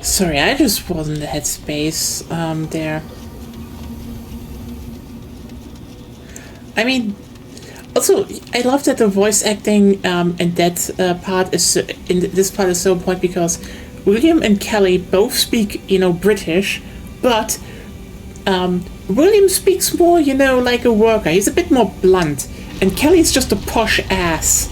Speaker 1: Sorry, I just wasn't in the headspace there. I mean, also, I love that the voice acting in that part is this part is so important because William and Kelly both speak, you know, British, but William speaks more, you know, like a worker. He's a bit more blunt, and Kelly's just a posh ass.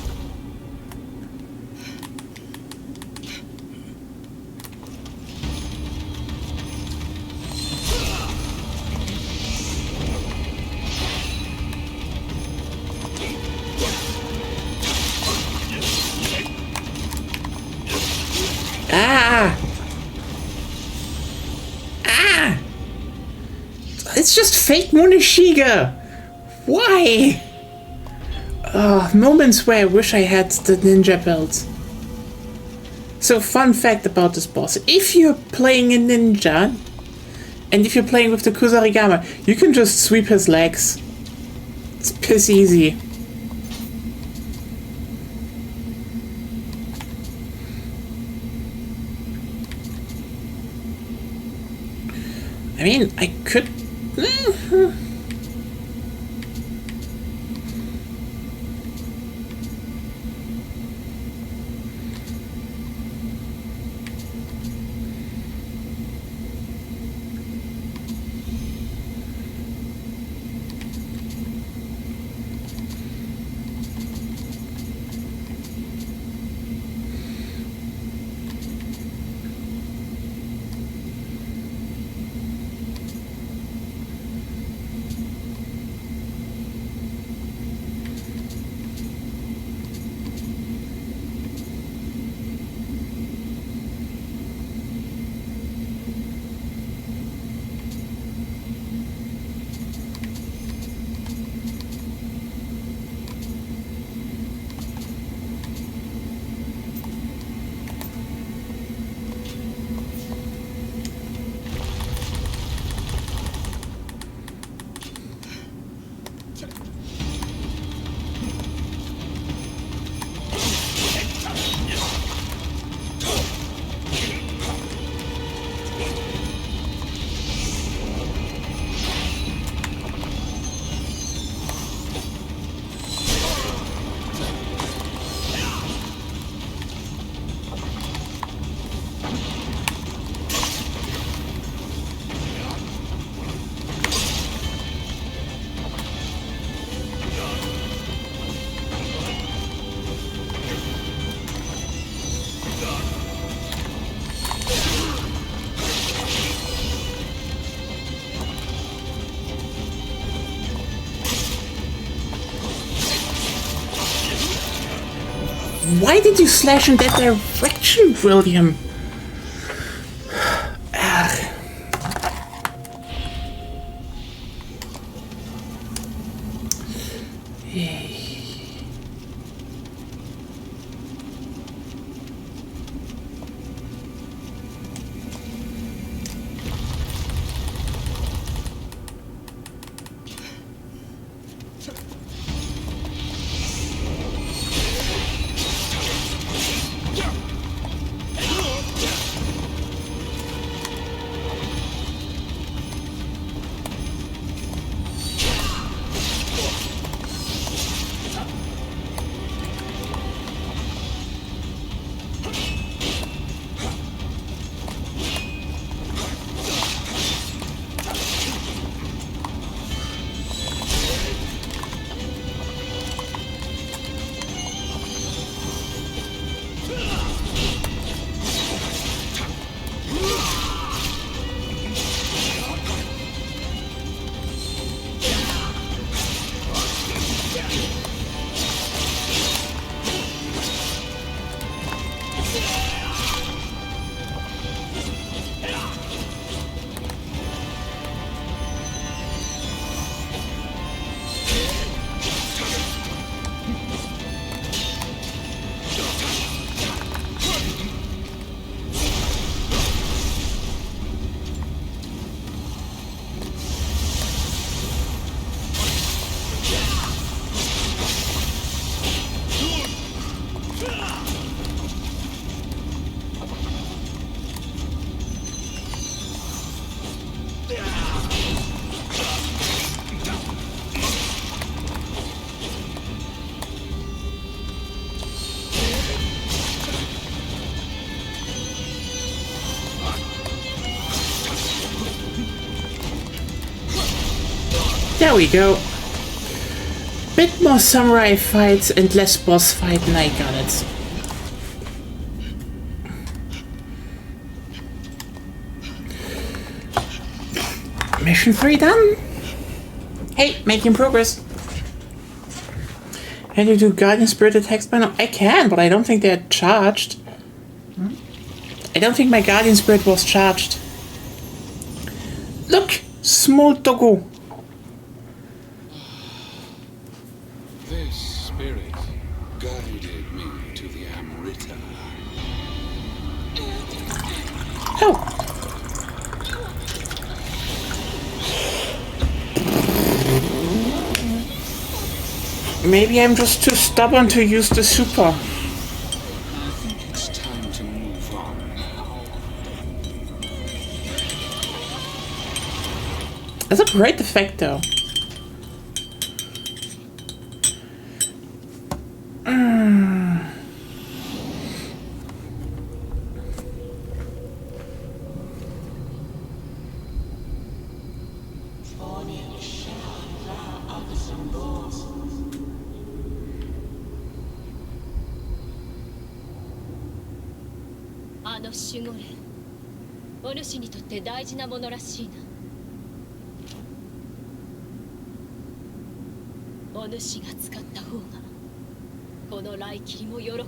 Speaker 1: It's just fake Monoshiga! Why? Moments where I wish I had the ninja belt. So, fun fact about this boss. If you're playing a ninja, and if you're playing with the Kusarigama, you can just sweep his legs. It's piss easy. I mean, I could... Why did you slash in that direction, William? Ugh. There we go. Bit more samurai fights and less boss fight, and I got it. Mission 3 done. Hey, making progress. Can you do Guardian Spirit attacks by now? I can, but I don't think they're charged. I don't think my Guardian Spirit was charged. Look! Small doggo.
Speaker 5: This spirit guided me to the Amrita.
Speaker 1: Oh! Maybe I'm just too stubborn to use the super.
Speaker 5: I think it's time to move on now.
Speaker 1: That's a great effect, though.
Speaker 3: 守護霊、お主にとって大事なものらしいな。お主が使った方がこの来切りも喜ぼう。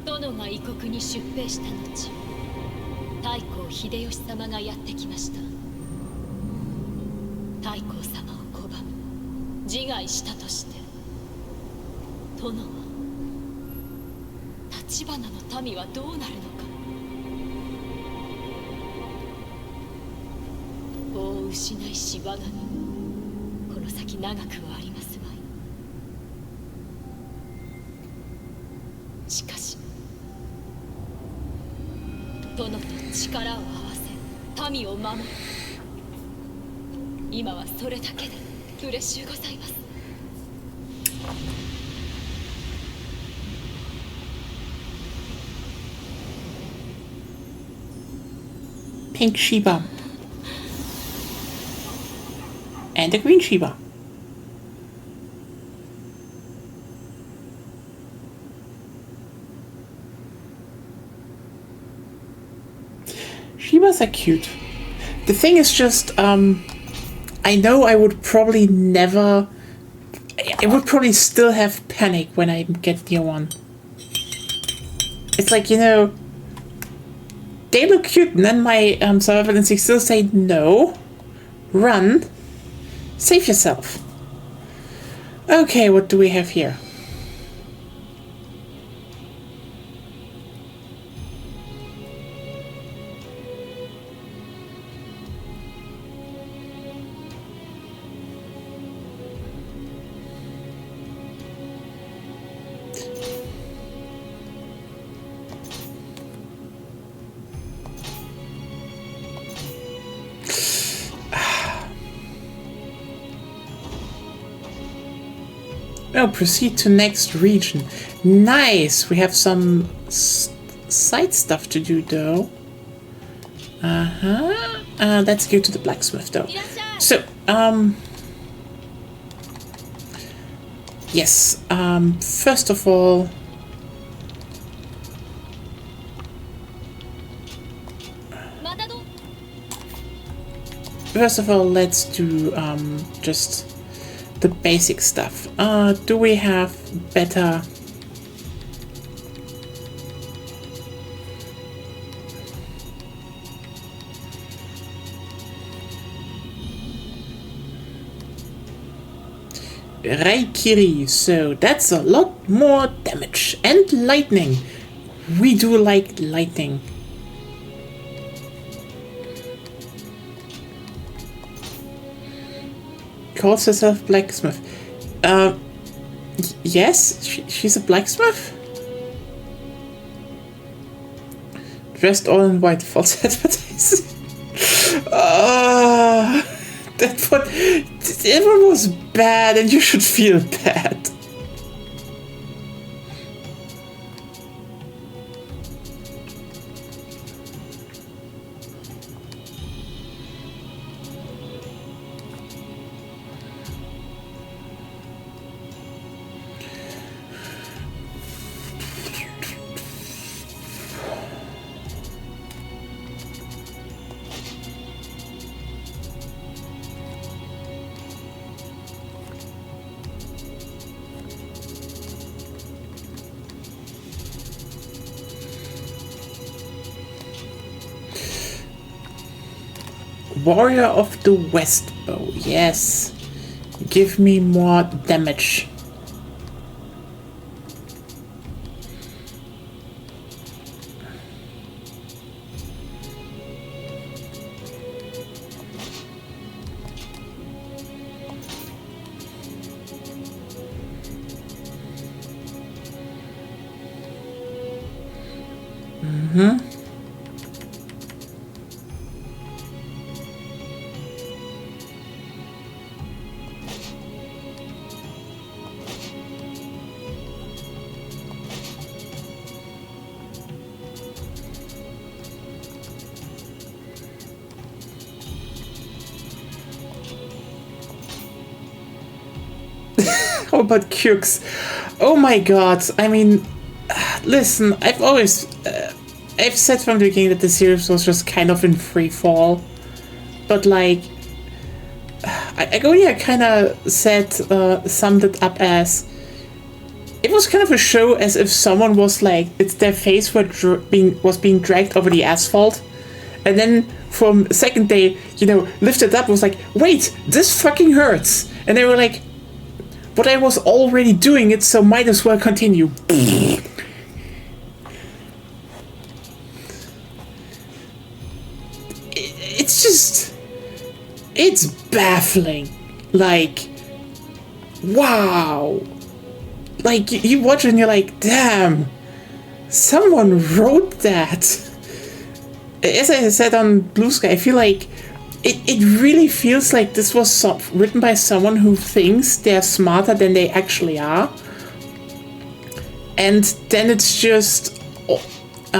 Speaker 3: 殿が異国に出兵した後、太閤秀吉様がやってきました。太閤様を拒む、自害したとして殿は、橘の民はどうなるのか。法を失いし我が身、この先長くはありますまい。しかし殿と力を合わせ民を守る。今はそれだけで嬉しゅうございます。
Speaker 1: Pink Shiba. And a green Shiba. Shibas are cute. The thing is just, I know I would probably never... I would probably still have panic when I get near one. It's like, you know, they look cute, and then my survival instinct still say, no, run, save yourself. Okay, what do we have here? Oh, proceed to next region. Nice! We have some side stuff to do, though. Let's go to the blacksmith, though. So, yes, first of all... let's do, just... the basic stuff. Do we have better... Raikiri, so that's a lot more damage. And lightning. We do like lightning. Calls herself blacksmith. Yes, she's a blacksmith. Dressed all in white, false advertising. That one was bad, and you should feel bad. Warrior of the West Bow, yes. Give me more damage. How about Cukes? Oh my god, I mean, listen, I've always, I've said from the beginning that the series was just kind of in free fall, but like, I kind of said, summed it up as, it was kind of a show as if someone was like, their face was being dragged over the asphalt, and then from second they, you know, lifted up, was like, wait, this fucking hurts, and they were like, but I was already doing it, so might as well continue. It's just... it's baffling. Like, wow. Like, you watch it and you're like, damn, someone wrote that. As I said on Blue Sky, I feel like it really feels like this was written by someone who thinks they're smarter than they actually are. And then it's just...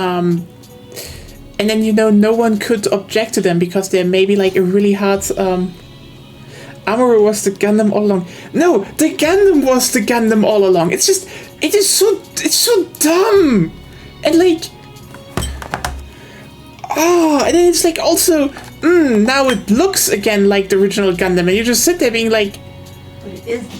Speaker 1: and then, you know, no one could object to them because they're maybe like a really hard... Amuro was the Gundam all along. No, the Gundam was the Gundam all along. It's just... it's so dumb! And like... oh, and then it's like also, now it looks again like the original Gundam, and you just sit there being like,
Speaker 2: But it isn't.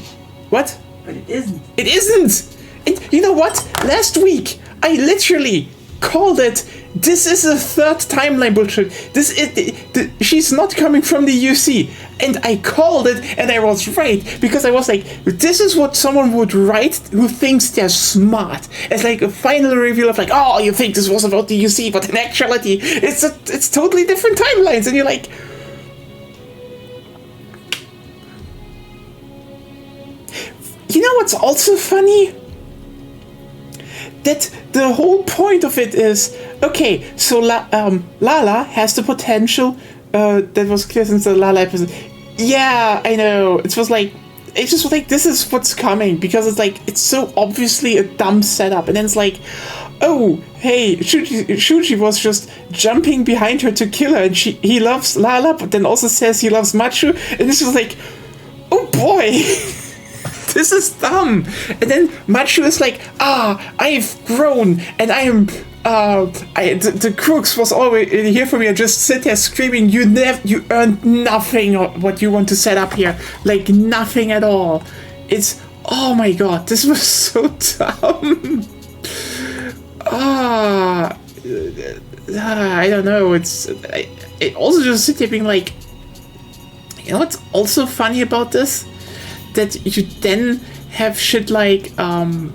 Speaker 1: what?
Speaker 2: But it isn't.
Speaker 1: It isn't! And you know what? Last week, I literally called it, this is a third timeline bullshit. This is, she's not coming from the UC. And I called it, and I was right, because I was like, this is what someone would write who thinks they're smart. It's like a final reveal of like, oh, you think this was about the UC, but in actuality, it's totally different timelines, and you're like, you know what's also funny? That the whole point of it is, okay, so Lala has the potential, that was clear since the Lala episode. Yeah, I know. It just was like, this is what's coming, because it's like, it's so obviously a dumb setup, and then it's like, oh, hey, Shuji was just jumping behind her to kill her, and he loves Lala, but then also says he loves Machu, and this was like, oh boy, this is dumb. And then Machu is like, I've grown, and I am, the crooks was always here for me, and just sit there screaming, you earned nothing of what you want to set up here, like nothing at all. It's, oh my god, this was so dumb. I don't know, it also just sit there being like, you know what's also funny about this? That you then have shit like, and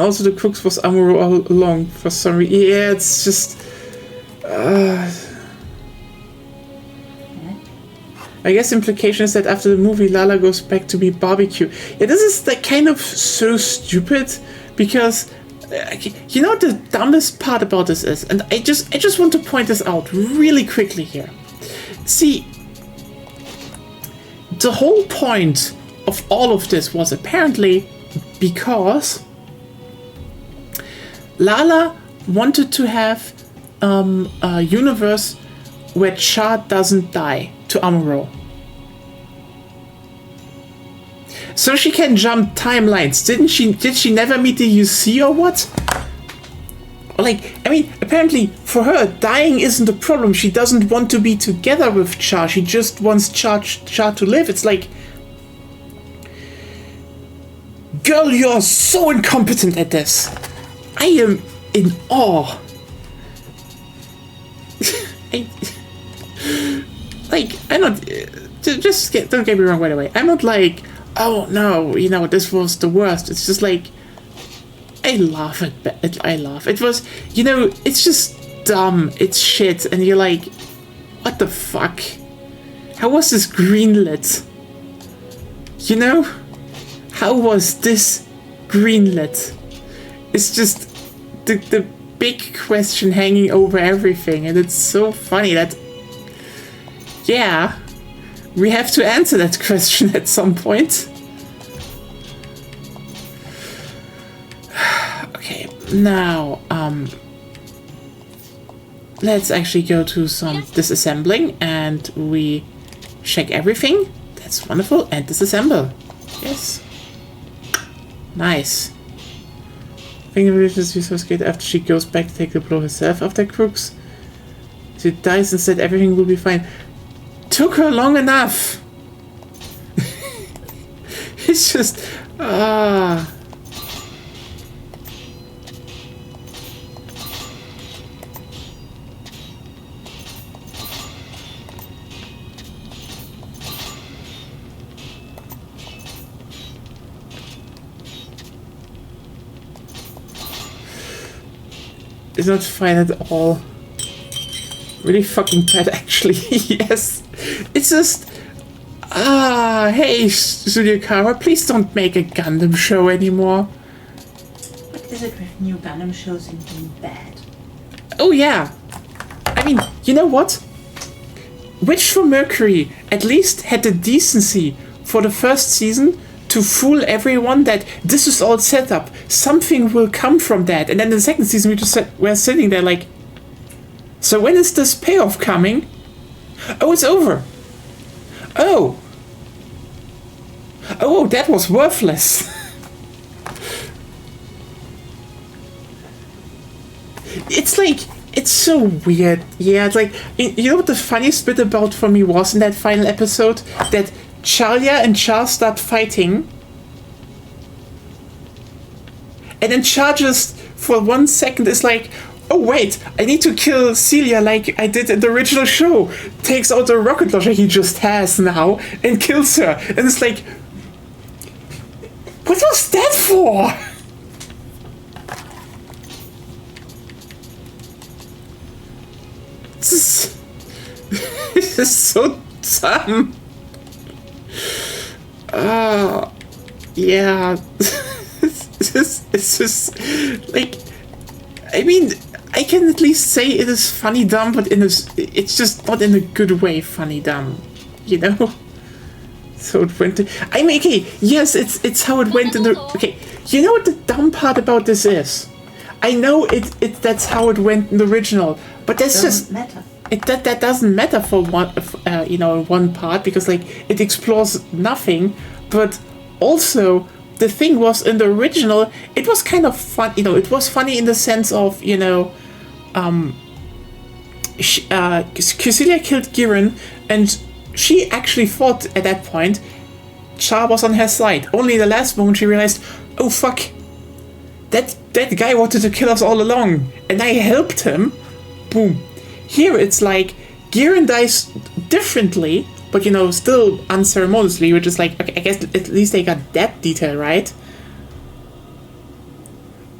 Speaker 1: also the crooks was Amuro all along for some reason. Yeah, it's just, I guess the implication is that after the movie, Lala goes back to be barbecue. Yeah, this is like kind of so stupid, because you know what the dumbest part about this is, and I just want to point this out really quickly here. See, the whole point of all of this was apparently because Lala wanted to have a universe where Char doesn't die to Amuro. So she can jump timelines. Did she never meet the UC or what? Like, I mean, apparently for her, dying isn't a problem. She doesn't want to be together with Char. She just wants Char to live. It's like, girl, you're so incompetent at this. I am in awe. I'm not, don't get me wrong right away. I'm not like, oh no, you know, this was the worst. It's just like, I laugh at it. I laugh. It was, you know, it's just dumb. It's shit. And you're like, what the fuck? How was this greenlit? You know? How was this greenlit? It's just the big question hanging over everything. And it's so funny that, yeah, we have to answer that question at some point. Okay, now, let's actually go to some disassembling, and we check everything. That's wonderful, and disassemble. Yes. Nice. I think the religious user was scared after she goes back to take the blow herself after crooks. She dies and said everything will be fine. Took her long enough. It's just, it's not fine at all. Really fucking bad, actually. Yes. It's just, hey, Sudhakara, please don't make a Gundam show anymore.
Speaker 2: What is it with new Gundam shows and being bad?
Speaker 1: Oh yeah. I mean, you know what? Witch from Mercury at least had the decency for the first season to fool everyone that this is all set up. Something will come from that. And then the second season we're sitting there like, so when is this payoff coming? Oh, it's over. Oh, that was worthless. it's like, it's so weird. Yeah, it's like, you know what the funniest bit about for me was in that final episode? That Charlia and Char start fighting, and then Char just for 1 second is like, oh wait, I need to kill Celia like I did in the original show. Takes out the rocket launcher he just has now and kills her. And it's like, what was that for? This is so dumb. Yeah. It's just like, I mean, I can at least say it is funny dumb, but it's just not in a good way funny dumb, you know? So it went to, I mean, okay, yes, it's how it went in the, okay, you know what the dumb part about this is? I know that's how it went in the original, but that's just
Speaker 2: matter.
Speaker 1: That doesn't matter for one, you know, one part, because like it explores nothing. But also the thing was, in the original, it was kind of fun. You know, it was funny in the sense of, you know, Kycilia killed Giran, and she actually thought at that point Char was on her side. Only in the last moment she realized, oh fuck, that guy wanted to kill us all along, and I helped him. Boom. Here it's like Giran dies differently, but you know, still unceremoniously, which is like, okay, I guess at least they got that detail right.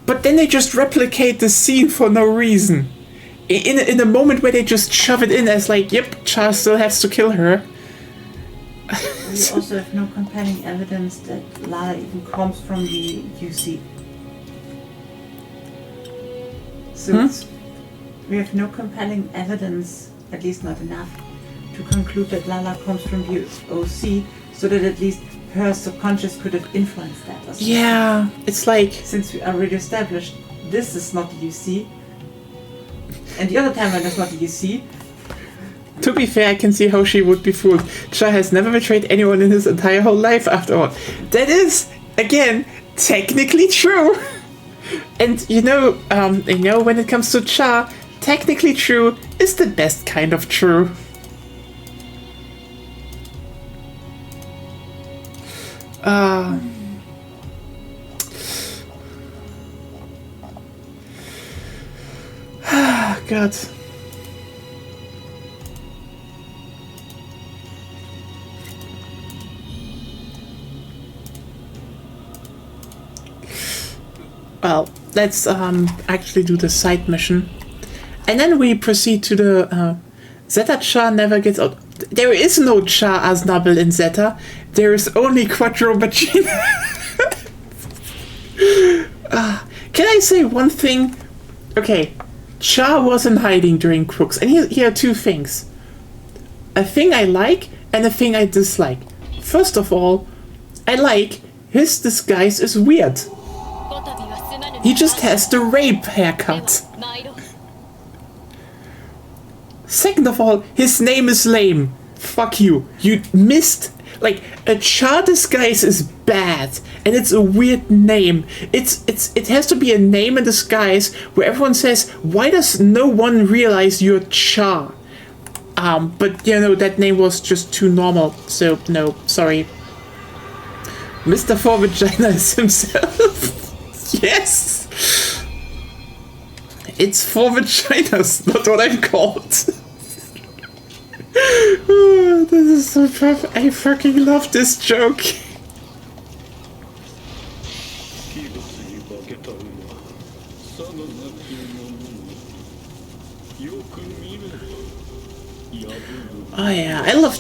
Speaker 1: But then they just replicate the scene for no reason. In a moment where they just shove it in as like, yep, Char still has to kill her.
Speaker 2: We also have no compelling evidence that Lala even comes from the UC. So we have no compelling evidence, at least not enough, to conclude that Lala comes from the OC, so that at least her subconscious could have influenced that. Or something.
Speaker 1: Yeah, it's like,
Speaker 2: since we already established this is not the UC, and the other timeline is not the UC.
Speaker 1: To be fair, I can see how she would be fooled. Char has never betrayed anyone in his entire whole life after all. That is, again, technically true. And you know, when it comes to Char, technically true is the best kind of true. God. Well, let's actually do the side mission. And then we proceed to the Zeta Char never gets out. There is no Char Aznable in Zeta. There is only Quattro Machina. Can I say one thing? Okay, Char was in hiding during Crooks. And here are two things. A thing I like and a thing I dislike. First of all, I like his disguise is weird. He just has the rape haircut. Second of all, his name is lame. Fuck you. You missed. Like, a Char disguise is bad, and it's a weird name. It has to be a name in disguise where everyone says, why does no one realize you're Char? But you know, that name was just too normal, so no, sorry. Mr. Four Vagina is himself. Yes! It's Four Vaginas, not what I'm called. Oh, this is so perfect. I fucking love this joke. Oh yeah, I love...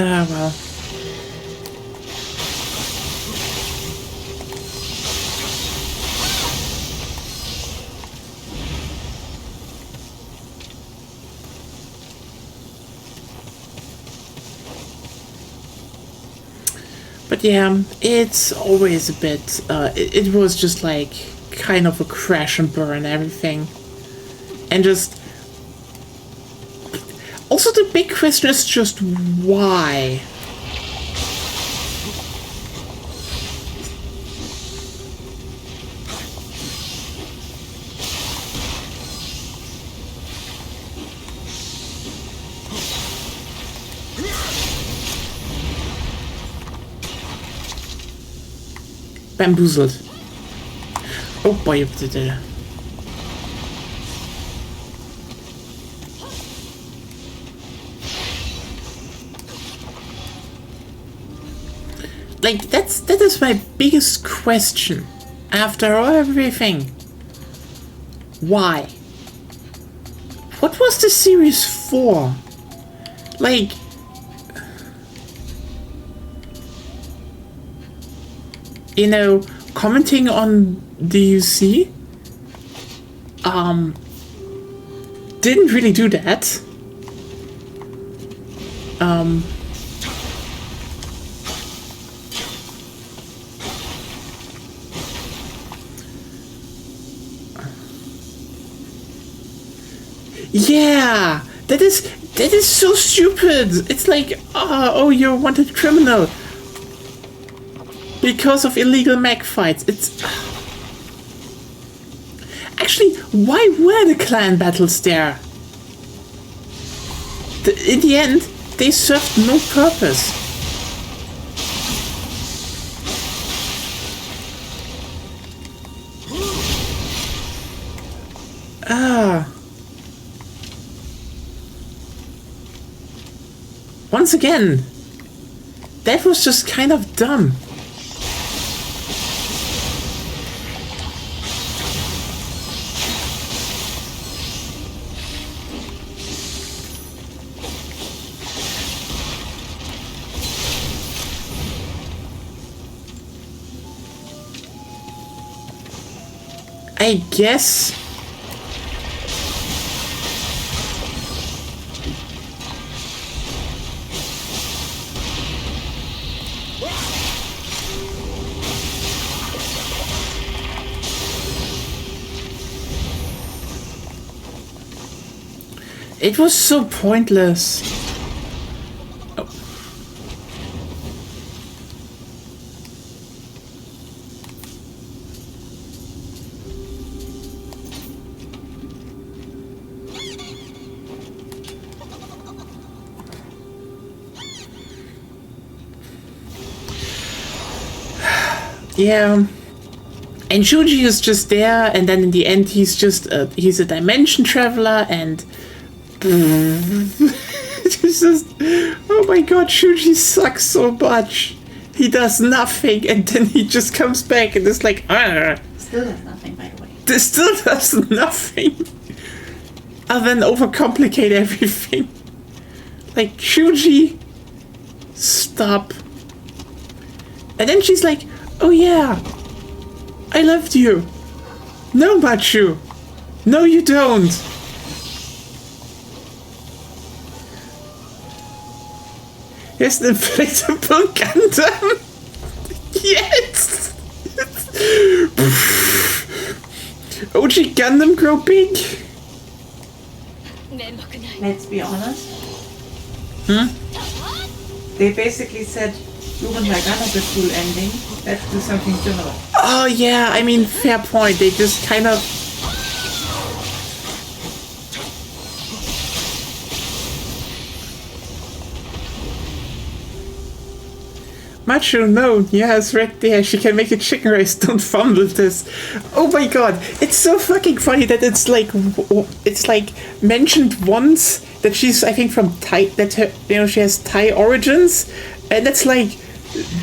Speaker 1: Ah, well. But yeah, it's always a bit, it was just like kind of a crash and burn everything. And just, also the big question is just why? Bamboozled. Oh boy, like that is my biggest question after everything. Why? What was the series for? Like, you know, commenting on DUC didn't really do that. Yeah, that is so stupid. It's like, oh, you're a wanted criminal because of illegal mech fights. It's actually, why were the clan battles there? In the end, they served no purpose. Once again, that was just kind of dumb. I guess. It was so pointless. Oh. Yeah. And Shuji is just there, and then in the end he's just he's a dimension traveler, and it's just, oh my god, Shuji sucks so much. He does nothing, and then he just comes back and is like, Arr.
Speaker 2: Still does nothing, by the way.
Speaker 1: This still does nothing other than overcomplicate everything. Like, Shuji, stop. And then she's like, oh yeah, I loved you. No, Machu. No, you don't. Here's the inflatable Gundam. Yes. OG Gundam grow big.
Speaker 2: Let's be honest. They basically said, you would like another cool ending. Let's do something similar.
Speaker 1: Oh yeah, I mean, fair point. They just kind of... Macho, no, yeah, it's right there. She can make a chicken rice. Don't fumble this. Oh my god, it's so fucking funny that it's like mentioned once that she's, I think, from Thai, that her, you know, she has Thai origins, and that's like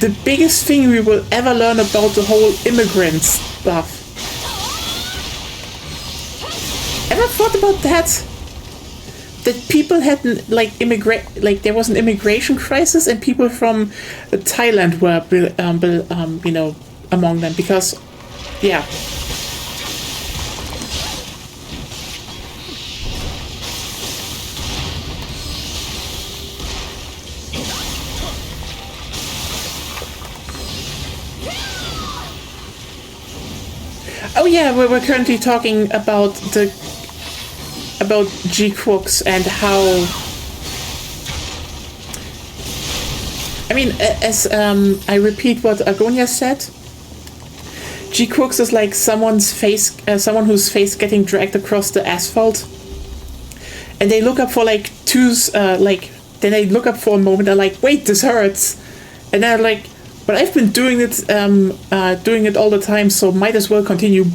Speaker 1: the biggest thing we will ever learn about the whole immigrant stuff. Ever thought about that? that people had like there was an immigration crisis, and people from Thailand were you know, among them, because yeah. Oh yeah, we're currently talking about G-Crooks and how, I mean, as I repeat what Agonia said, G-Crooks is like someone whose face getting dragged across the asphalt, and they look up for like then they look up for a moment and like, wait, this hurts, and they're like, but I've been doing it all the time, so might as well continue.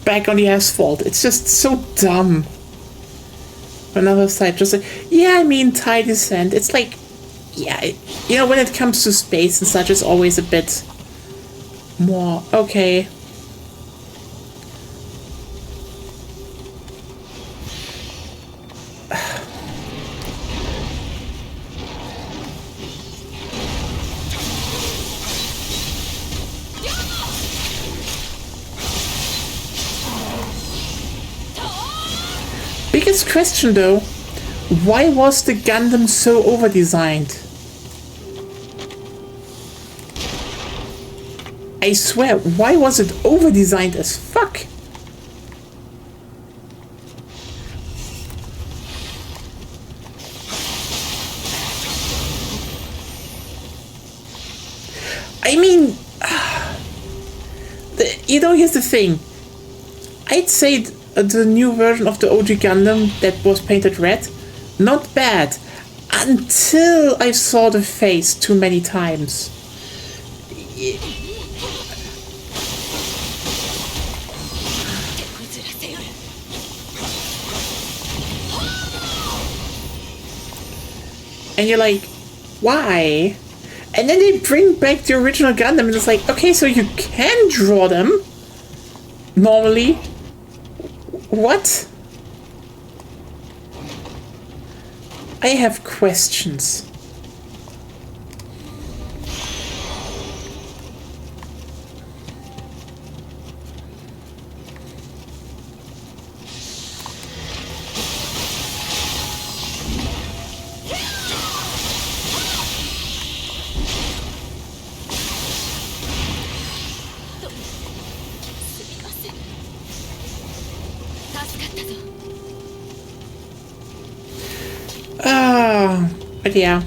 Speaker 1: Back on the asphalt. It's just so dumb. Another side, just like, yeah, I mean, Thai descent. It's like, yeah, you know, when it comes to space and such, it's always a bit more okay. Biggest question though, why was the Gundam so over-designed? I swear, why was it over-designed as fuck? I mean, you know, here's the thing. I'd say the new version of the OG Gundam that was painted red, not bad, until I saw the face too many times. And you're like, why? And then they bring back the original Gundam, and it's like, okay, so you can draw them normally. What? I have questions. But yeah.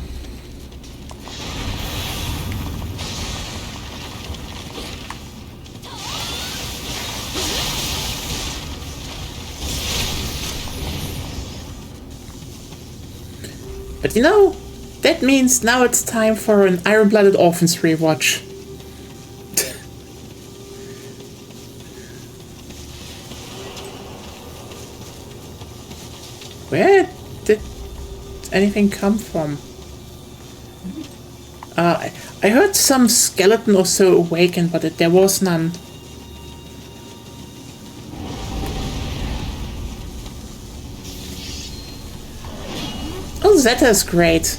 Speaker 1: But you know, that means now it's time for an Iron-Blooded Orphans rewatch. Where did anything come from? I heard some skeleton or so awaken, but there was none. Oh, Zeta is great.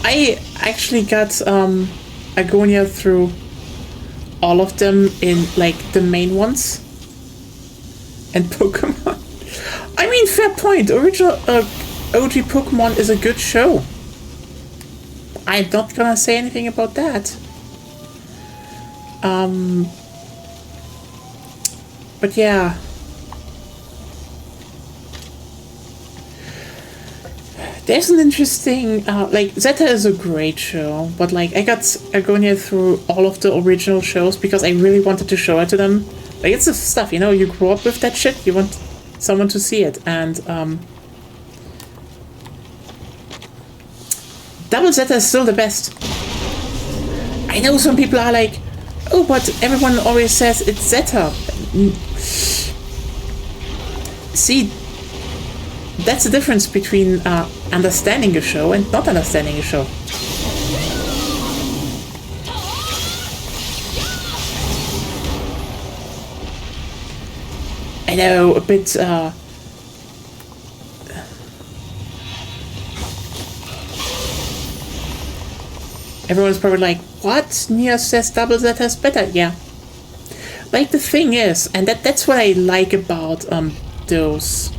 Speaker 1: I actually got Agonia through all of them in like the main ones and Pokemon. I mean, fair point. Original OG Pokemon is a good show. I'm not gonna say anything about that. But yeah. There's an interesting, like, Zeta is a great show, but, like, I got Agonia through all of the original shows because I really wanted to show it to them. Like, it's the stuff, you know, you grew up with that shit, you want someone to see it, and, Double Zeta is still the best. I know some people are like, oh, but everyone always says it's Zeta. See, that's the difference between understanding a show and not understanding a show. I know, a bit, everyone's probably like, what? Nioh says double Zeta is better. Yeah. Like, the thing is, and that's what I like about, those...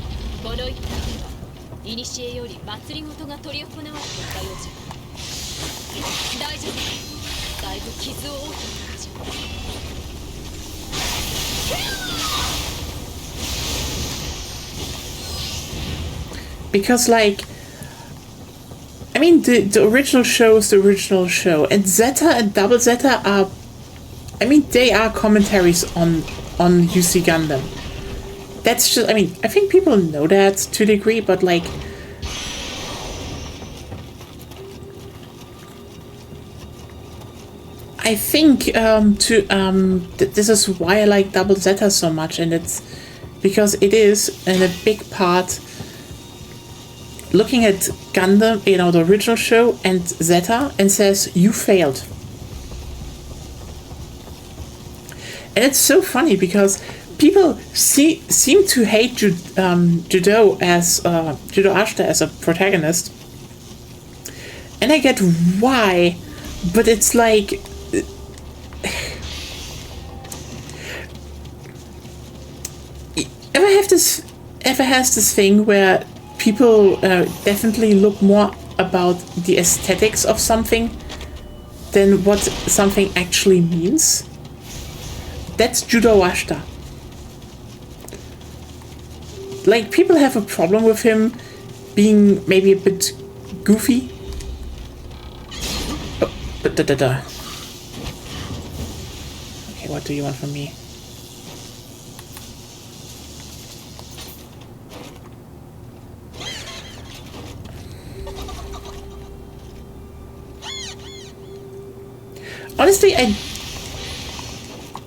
Speaker 1: Because, like, I mean, the original show is the original show, and Zeta and Double Zeta are, I mean, they are commentaries on UC Gundam. That's just, I mean, I think people know that to a degree, but, like, I think this is why I like Double Zeta so much, and it's because it is, in a big part, looking at Gundam, you know, the original show, and Zeta, and says, you failed. And it's so funny because people seem to hate Judo Ashita as a protagonist. And I get why, but it's like... Ever has this thing where people definitely look more about the aesthetics of something than what something actually means? That's Judo Ashita. Like, people have a problem with him being maybe a bit goofy. Oh, Okay, what do you want from me? Honestly,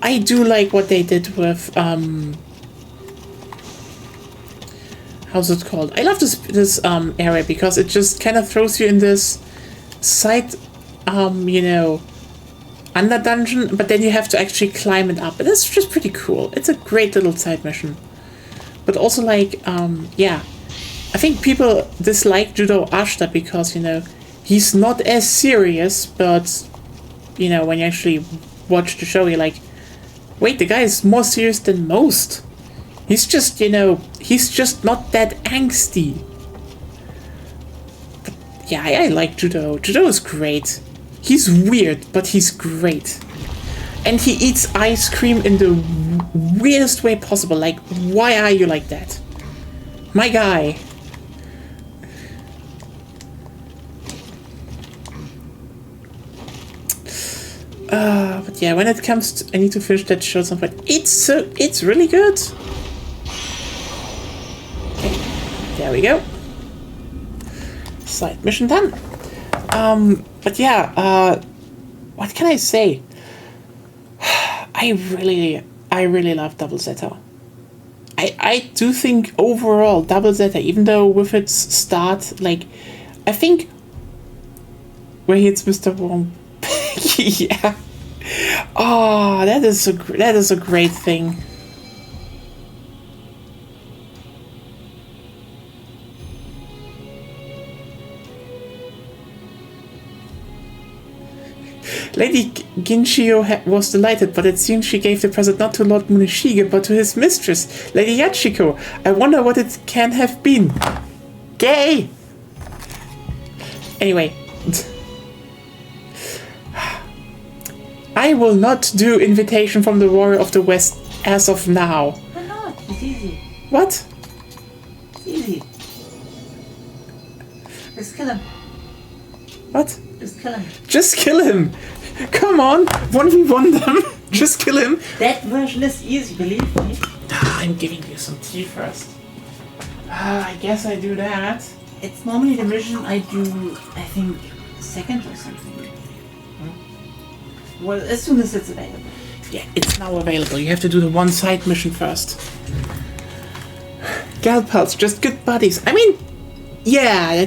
Speaker 1: I do like what they did with how's it called? I love this area because it just kind of throws you in this side you know, under dungeon, but then you have to actually climb it up. And it's just pretty cool. It's a great little side mission. But also, like, yeah, I think people dislike Judo Ashita because, you know, he's not as serious, but, you know, when you actually watch the show, you're like, wait, the guy is more serious than most. He's just, you know, he's just not that angsty. But yeah, I like Judo. Judo is great. He's weird, but he's great. And he eats ice cream in the weirdest way possible. Like, why are you like that? My guy. But yeah, when it comes to, I need to finish that show at some point. It's really good. Okay, there we go. Side mission done. But yeah, what can I say? I really love Double Zeta. I do think overall Double Zeta, even though with its start, like, I think where he hits Mr. Wong. Yeah. Oh, that is a great thing. Lady Ginshio was delighted, but it seems she gave the present not to Lord Munishige, but to his mistress, Lady Yachiko. I wonder what it can have been. Gay! Anyway. I will not do Invitation from the Warrior of the West as of now.
Speaker 2: Why not? It's easy.
Speaker 1: What?
Speaker 2: It's easy. Just kill him.
Speaker 1: What?
Speaker 2: Just kill him.
Speaker 1: Just kill him! Come on! 1v1 them! Just kill him!
Speaker 2: That version is easy, believe me.
Speaker 1: I'm giving you some tea first. I guess I do that.
Speaker 2: It's normally the mission I do, I think, second or something. Well, as soon as it's available.
Speaker 1: Yeah, it's now available. You have to do the one side mission first. gal pals, just good buddies. I mean, yeah.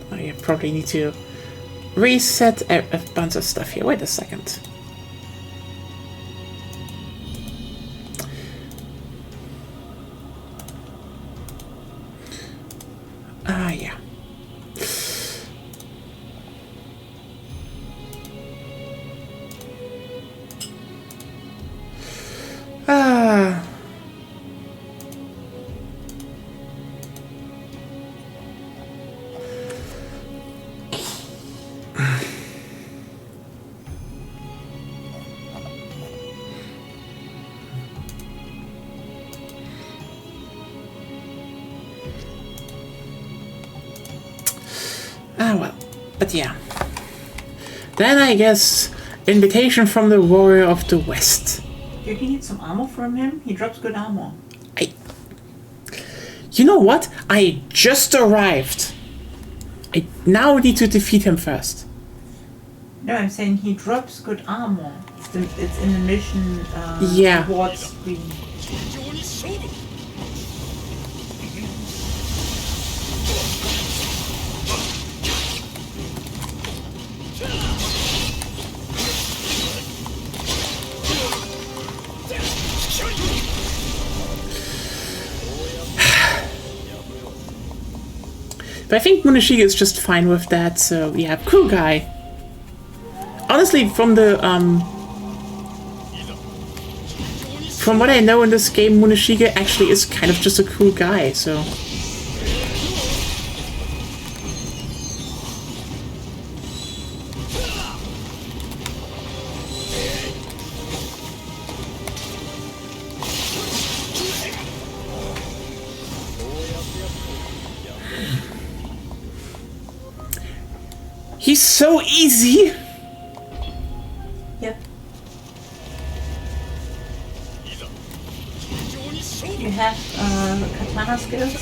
Speaker 1: I probably need to reset a bunch of stuff here. Wait a second. Yeah. Well, but yeah. Then I guess invitation from the warrior of the west.
Speaker 2: Do you need some armor from him? He drops good armor.
Speaker 1: You know what? I just arrived. I now need to defeat him first.
Speaker 2: No, I'm saying he drops good armor. It's in the mission
Speaker 1: Yeah.
Speaker 2: towards screen.
Speaker 1: But I think Munishiga is just fine with that, so yeah, cool guy. Honestly, from what I know in this game, Munishiga actually is kind of just a cool guy, so. He's so easy!
Speaker 2: Yep. You have katana skills?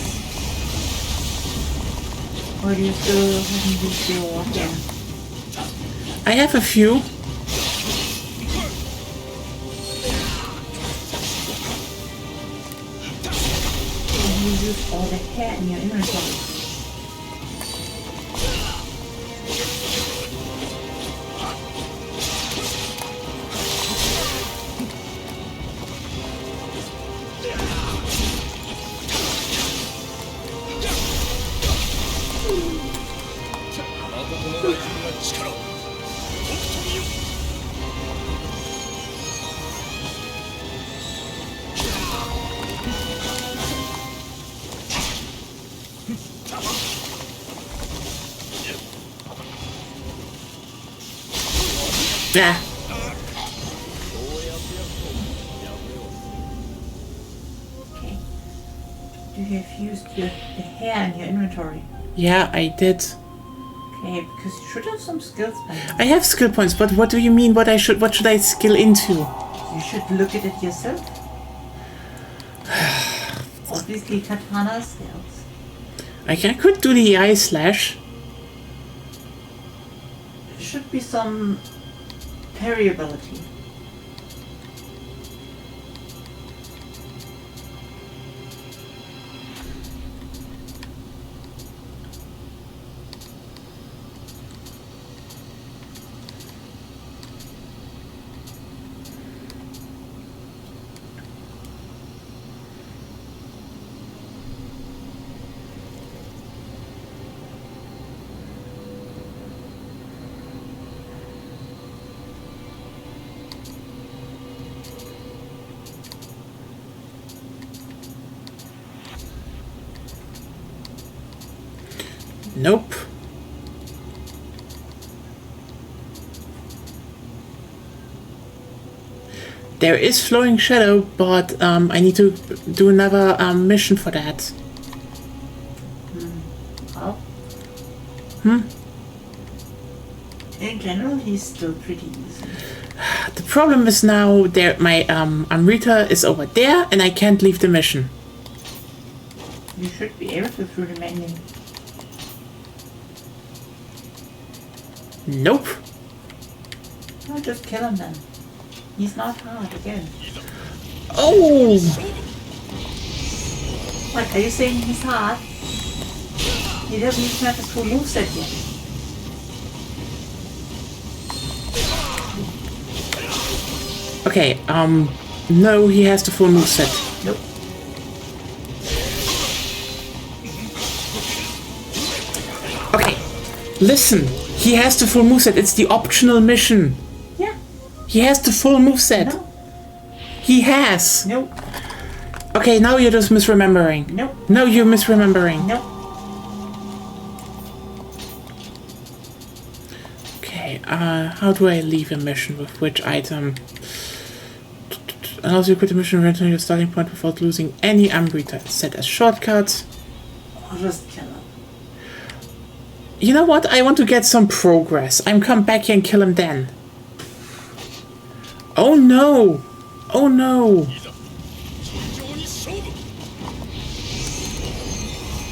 Speaker 2: Or do you still haven't used your weapon?
Speaker 1: I have a few.
Speaker 2: You use all the hair in your inventory.
Speaker 1: Yeah.
Speaker 2: Okay. Do you have used the hair in your inventory?
Speaker 1: Yeah, I did.
Speaker 2: Okay, because you should have some skills by now.
Speaker 1: I have skill points, but what do you mean? What should I skill into?
Speaker 2: You should look at it yourself. Obviously, katana skills.
Speaker 1: I could do the eye slash.
Speaker 2: There should be some variability.
Speaker 1: Nope. There is Flowing Shadow, but I need to do another mission for that.
Speaker 2: Well, in general, he's still pretty easy.
Speaker 1: The problem is now my Amrita is over there, and I can't leave the mission.
Speaker 2: You should be able to through the menu.
Speaker 1: Nope.
Speaker 2: No, just kill him then. He's not hard again.
Speaker 1: Oh!
Speaker 2: What, are you saying he's hard? He doesn't even have his full moveset yet.
Speaker 1: Okay, no, he has the full moveset.
Speaker 2: Nope.
Speaker 1: Okay, listen, he has the full moveset. It's the optional mission.
Speaker 2: Yeah.
Speaker 1: He has the full moveset.
Speaker 2: No.
Speaker 1: He has.
Speaker 2: Nope.
Speaker 1: Okay, now you're just misremembering.
Speaker 2: Nope.
Speaker 1: No, you're misremembering.
Speaker 2: Nope.
Speaker 1: Okay, how do I leave a mission with which item? Allows you to quit the mission and return to your starting point without losing any Ambrita. Set as shortcut.
Speaker 2: Or just kill him.
Speaker 1: You know what? I want to get some progress. I'm come back here and kill him then. Oh no! Oh no!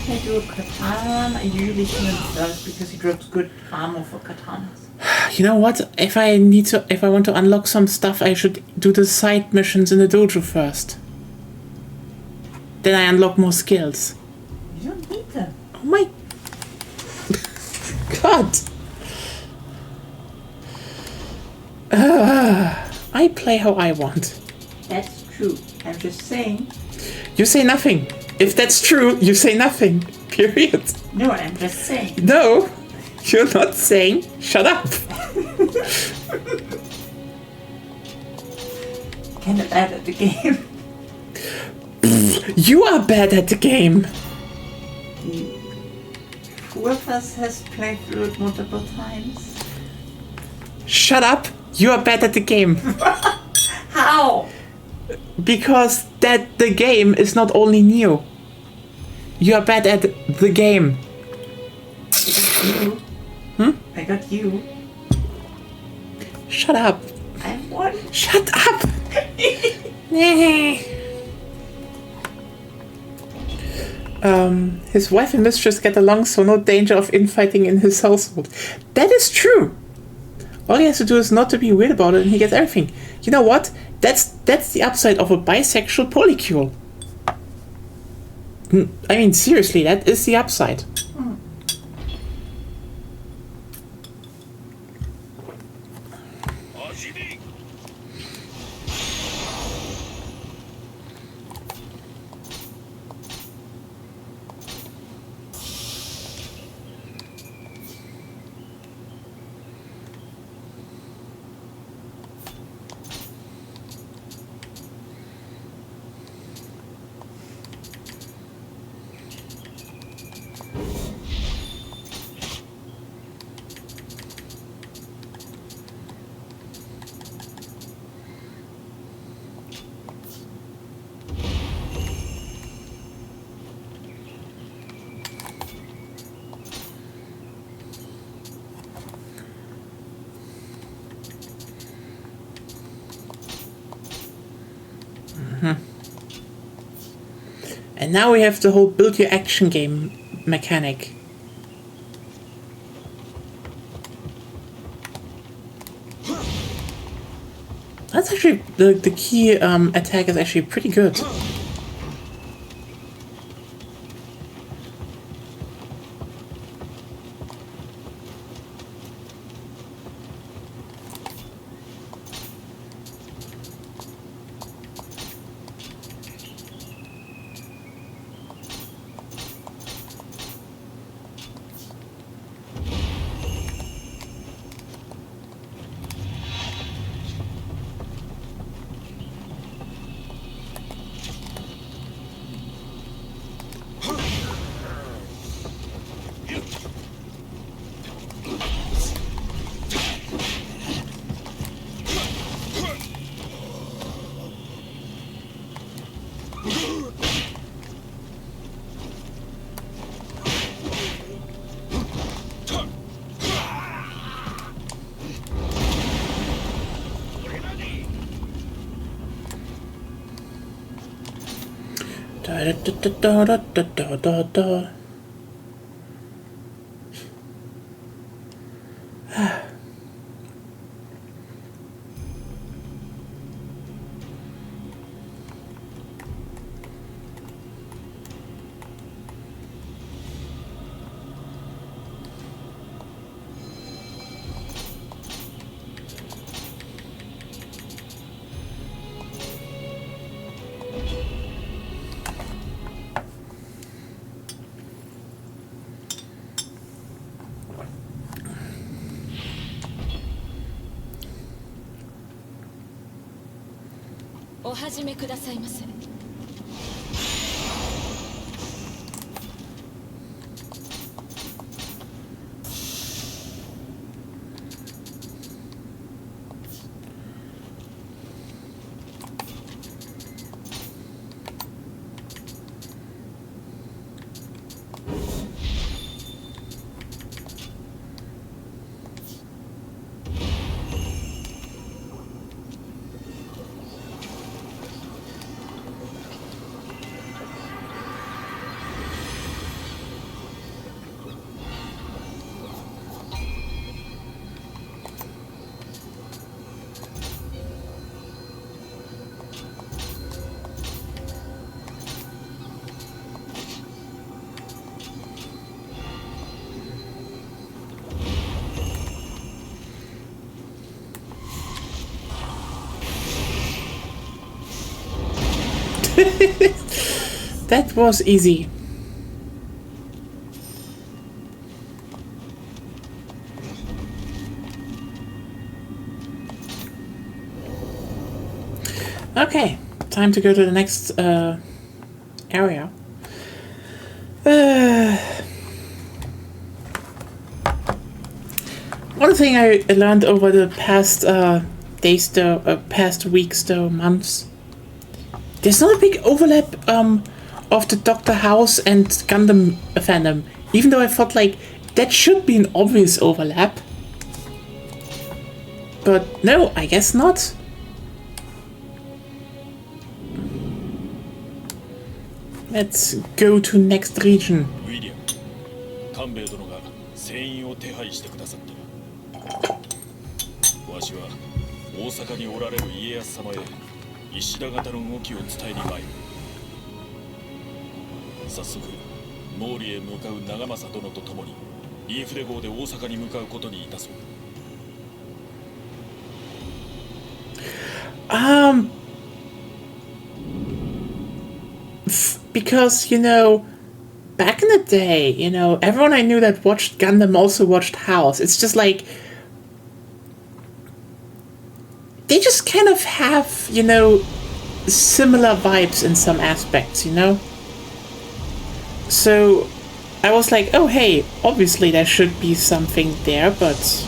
Speaker 2: I do a katana. I usually kill him first because he drops good armor for katanas.
Speaker 1: You know what? If I want to unlock some stuff, I should do the side missions in the dojo first. Then I unlock more skills.
Speaker 2: You don't need them.
Speaker 1: Oh my God! I play how I want.
Speaker 2: That's true. I'm just saying.
Speaker 1: You say nothing. If that's true, you say nothing. Period.
Speaker 2: No, I'm just saying.
Speaker 1: No, you're not saying. Shut up.
Speaker 2: Kinda bad at the game.
Speaker 1: You are bad at the game.
Speaker 2: Who of us has played through it multiple times?
Speaker 1: Shut up. You are bad at the game.
Speaker 2: How?
Speaker 1: Because that the game is not only Nioh. You are bad at the game.
Speaker 2: You. I got you.
Speaker 1: Shut up.
Speaker 2: I won.
Speaker 1: Shut up. His wife and mistress get along, so no danger of infighting in his household. That is true. All he has to do is not to be weird about it, and he gets everything. You know what? That's the upside of a bisexual polycule. I mean, seriously, that is the upside. And now we have the whole build your action game mechanic. That's actually, the key attack is actually pretty good. Da.
Speaker 3: お始めくださいませ。
Speaker 1: That was easy. Okay, time to go to the next area. One thing I learned over the past days, though, past weeks, though, months, there's not a big overlap of the Doctor House and Gundam fandom, even though I thought like that should be an obvious overlap. But no, I guess not. Let's go to next region.
Speaker 4: ウィリアム、官兵衛殿が船員を手配してくださった。わしは大阪におられる家康様へ石田方の動きを伝えに参る。早速毛利へ向かう長政殿と共にインフレ号で大阪に向かうことにいたそう。
Speaker 1: Because, you know, back in the day, you know, everyone I knew that watched Gundam also watched House. It's just like, they just kind of have, you know, similar vibes in some aspects, you know? So, I was like, oh hey, obviously there should be something there, but...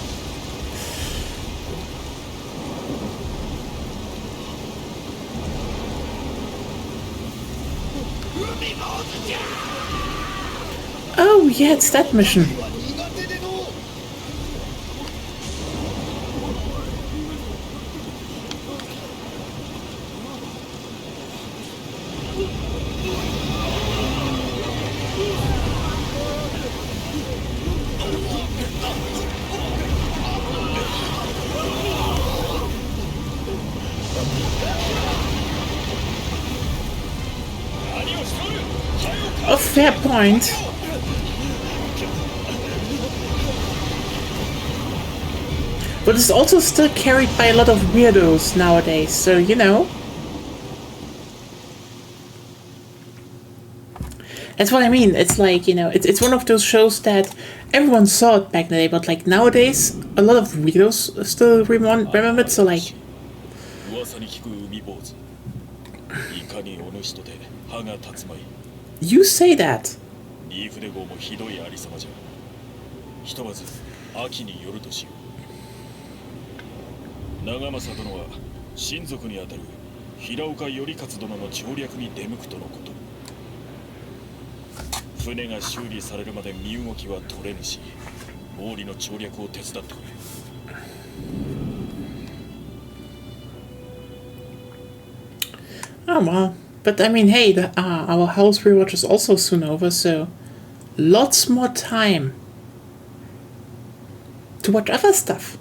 Speaker 1: Oh yeah, it's that mission. A fair point. But it's also still carried by a lot of weirdos nowadays, so you know. That's what I mean. It's like, you know, it's one of those shows that everyone saw it back in the day, but like nowadays, a lot of weirdos still remember it, so like... You say that. Oh well, but I mean, hey, our house rewatch is also soon over, so lots more time to watch other stuff.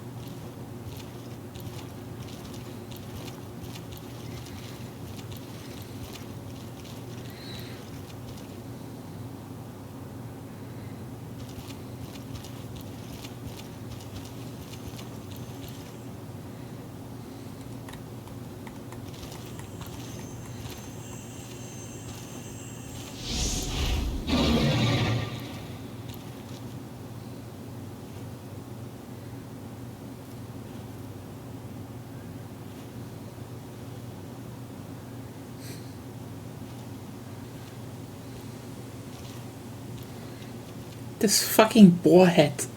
Speaker 1: This fucking boarhead.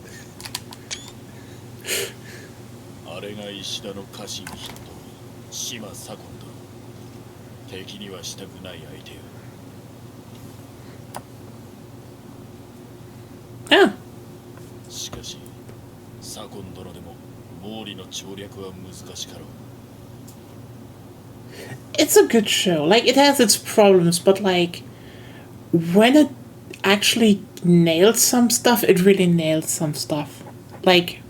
Speaker 4: あれが石田の家臣筆頭島左近だ。敵にはしたくない相手よ。
Speaker 1: Ah,
Speaker 4: しかし左近殿でも毛利の調略は難しかろう。
Speaker 1: it's a good show. Like, it has its problems, but like, when it actually nails some stuff, it really nails some stuff. Like,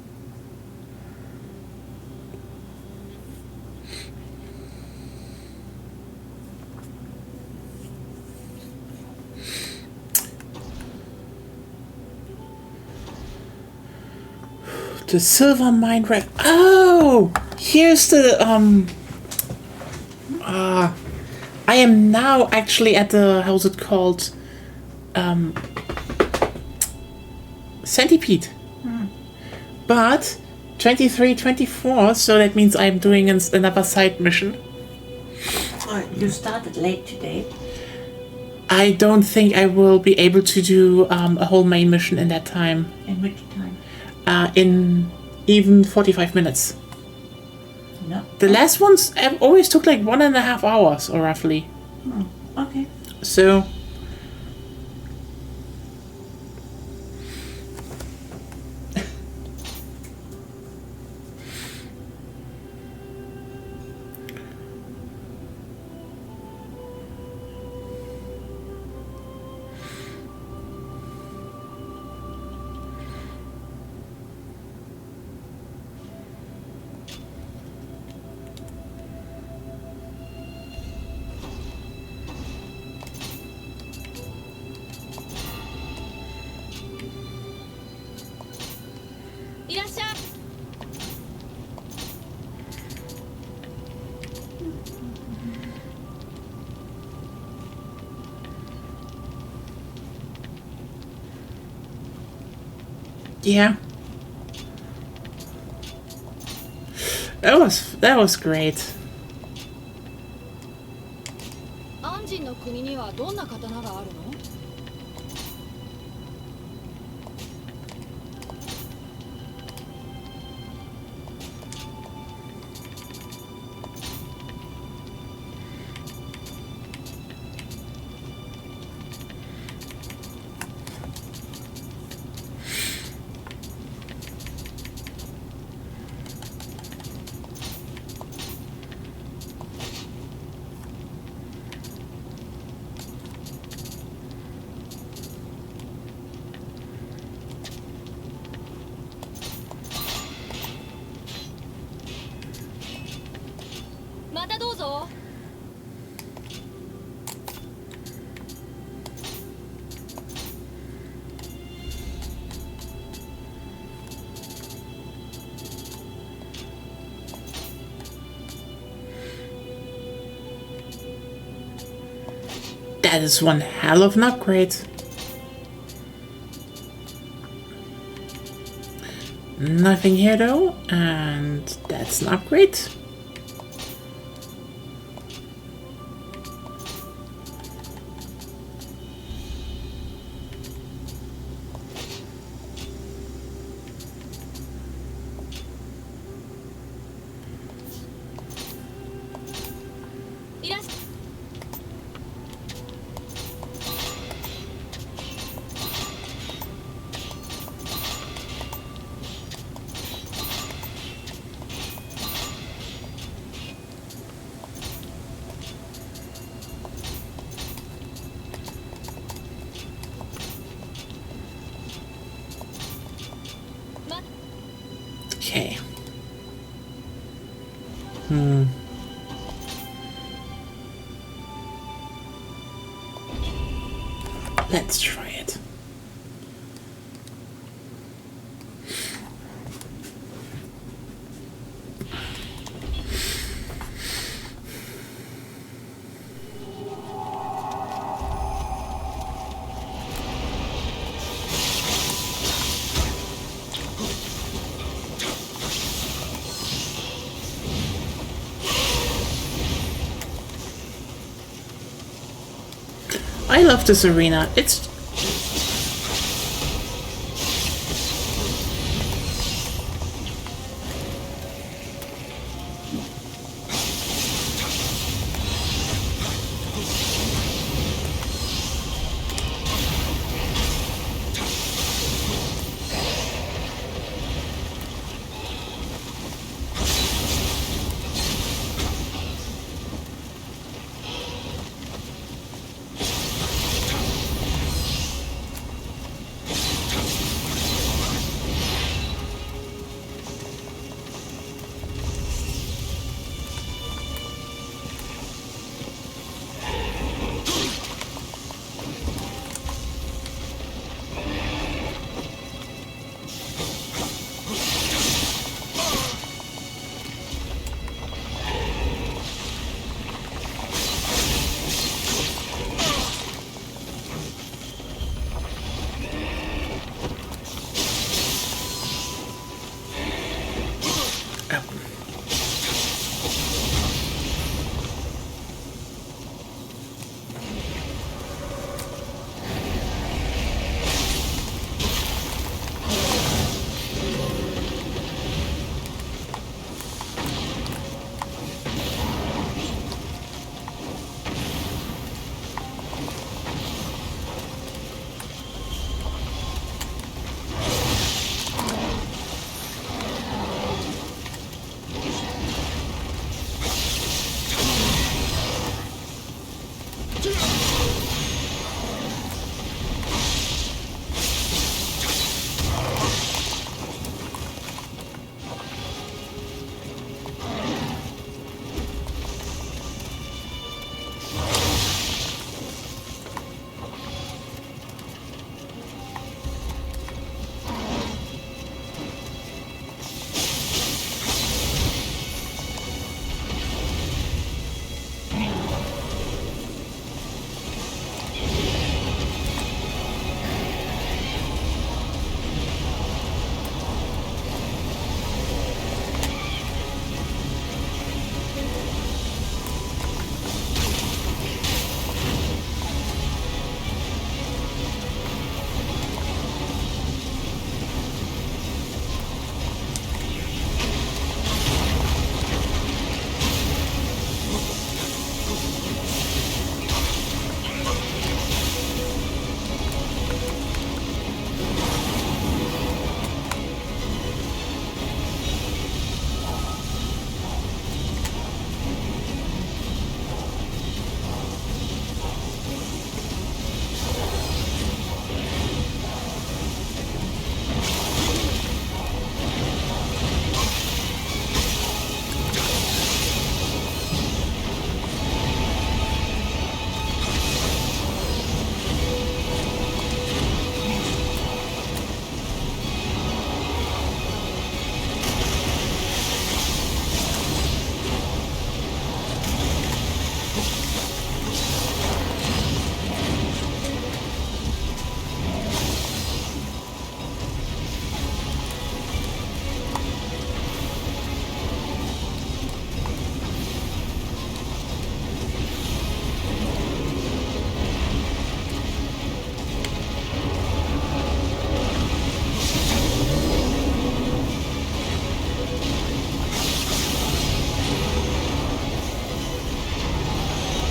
Speaker 1: the silver mine wreck. Oh, here's the I am now actually at the, how's it called? Centipede. But 23, 24, so that means I'm doing another side mission.
Speaker 2: Oh, you started late today.
Speaker 1: I don't think I will be able to do a whole main mission in that time.
Speaker 2: In which time?
Speaker 1: In even 45 minutes.
Speaker 2: No.
Speaker 1: The last ones always took like 1.5 hours, or roughly.
Speaker 2: Okay.
Speaker 1: So... Yeah. That was great.
Speaker 3: 安心の国にはどんな刀があるの？ またどうぞ。
Speaker 1: That is one hell of an upgrade. Nothing here though, and that's an upgrade. Okay. Let's try it. I love this arena. It's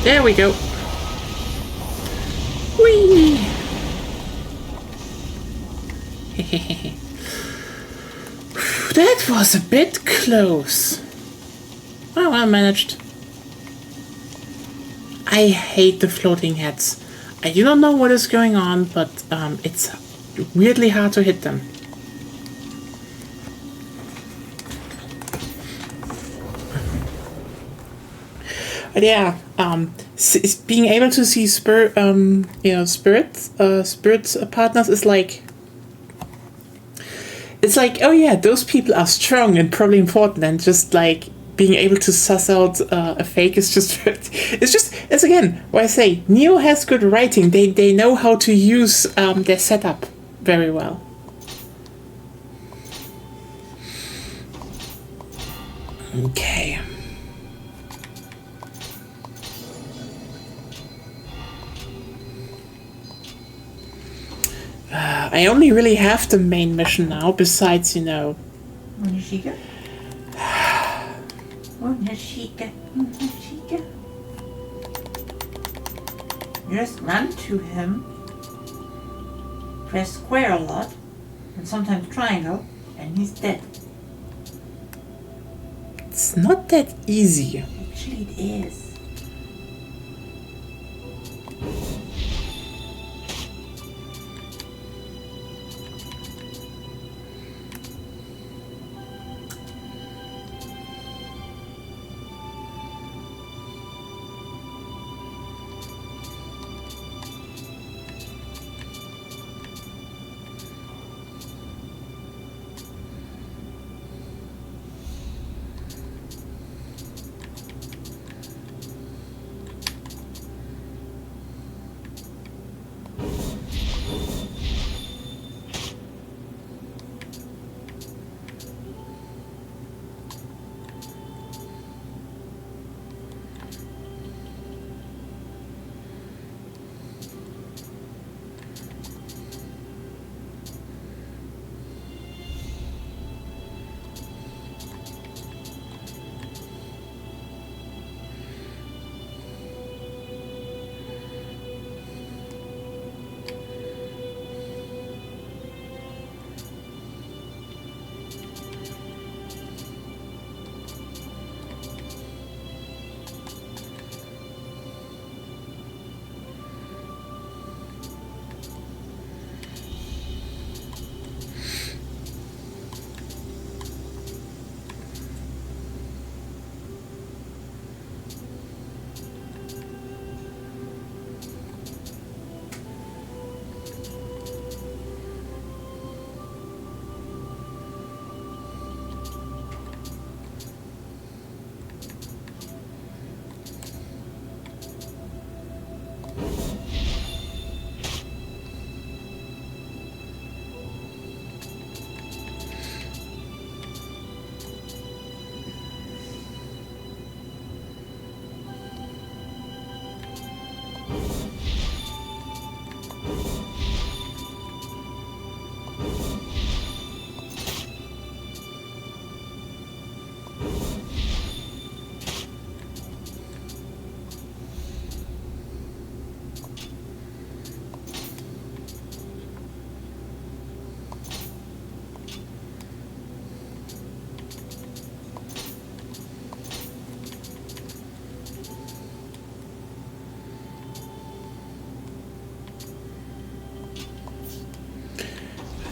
Speaker 1: There we go. Whee! That was a bit close. Oh, well managed. I hate the floating heads. I do not know what is going on, but it's weirdly hard to hit them. But yeah, being able to see spirit partners is like, it's like, oh yeah, those people are strong and probably important, and just like being able to suss out a fake is just, it's again what I say. Nioh has good writing. They know how to use their setup very well. Okay. I only really have the main mission now, besides, you know...
Speaker 2: Nishika? Oh, Nishika. Nishika. You just run to him, press square a lot, and sometimes triangle, and he's dead.
Speaker 1: It's not that easy.
Speaker 2: Actually, it is.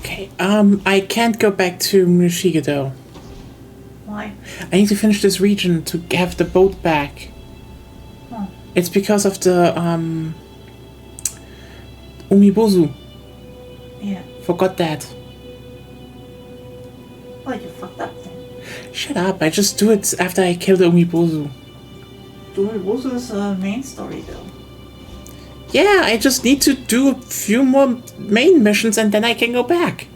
Speaker 1: Okay, I can't go back to Mushiga though.
Speaker 2: Why?
Speaker 1: I need to finish this region to have the boat back.
Speaker 2: Oh.
Speaker 1: It's because of the Umibozu.
Speaker 2: Yeah.
Speaker 1: Forgot that.
Speaker 2: Well, you fucked up then.
Speaker 1: Shut up, I just do it after I kill the Umibozu.
Speaker 2: Umibozu's main story though.
Speaker 1: Yeah, I just need to do a few more main missions and then I can go back.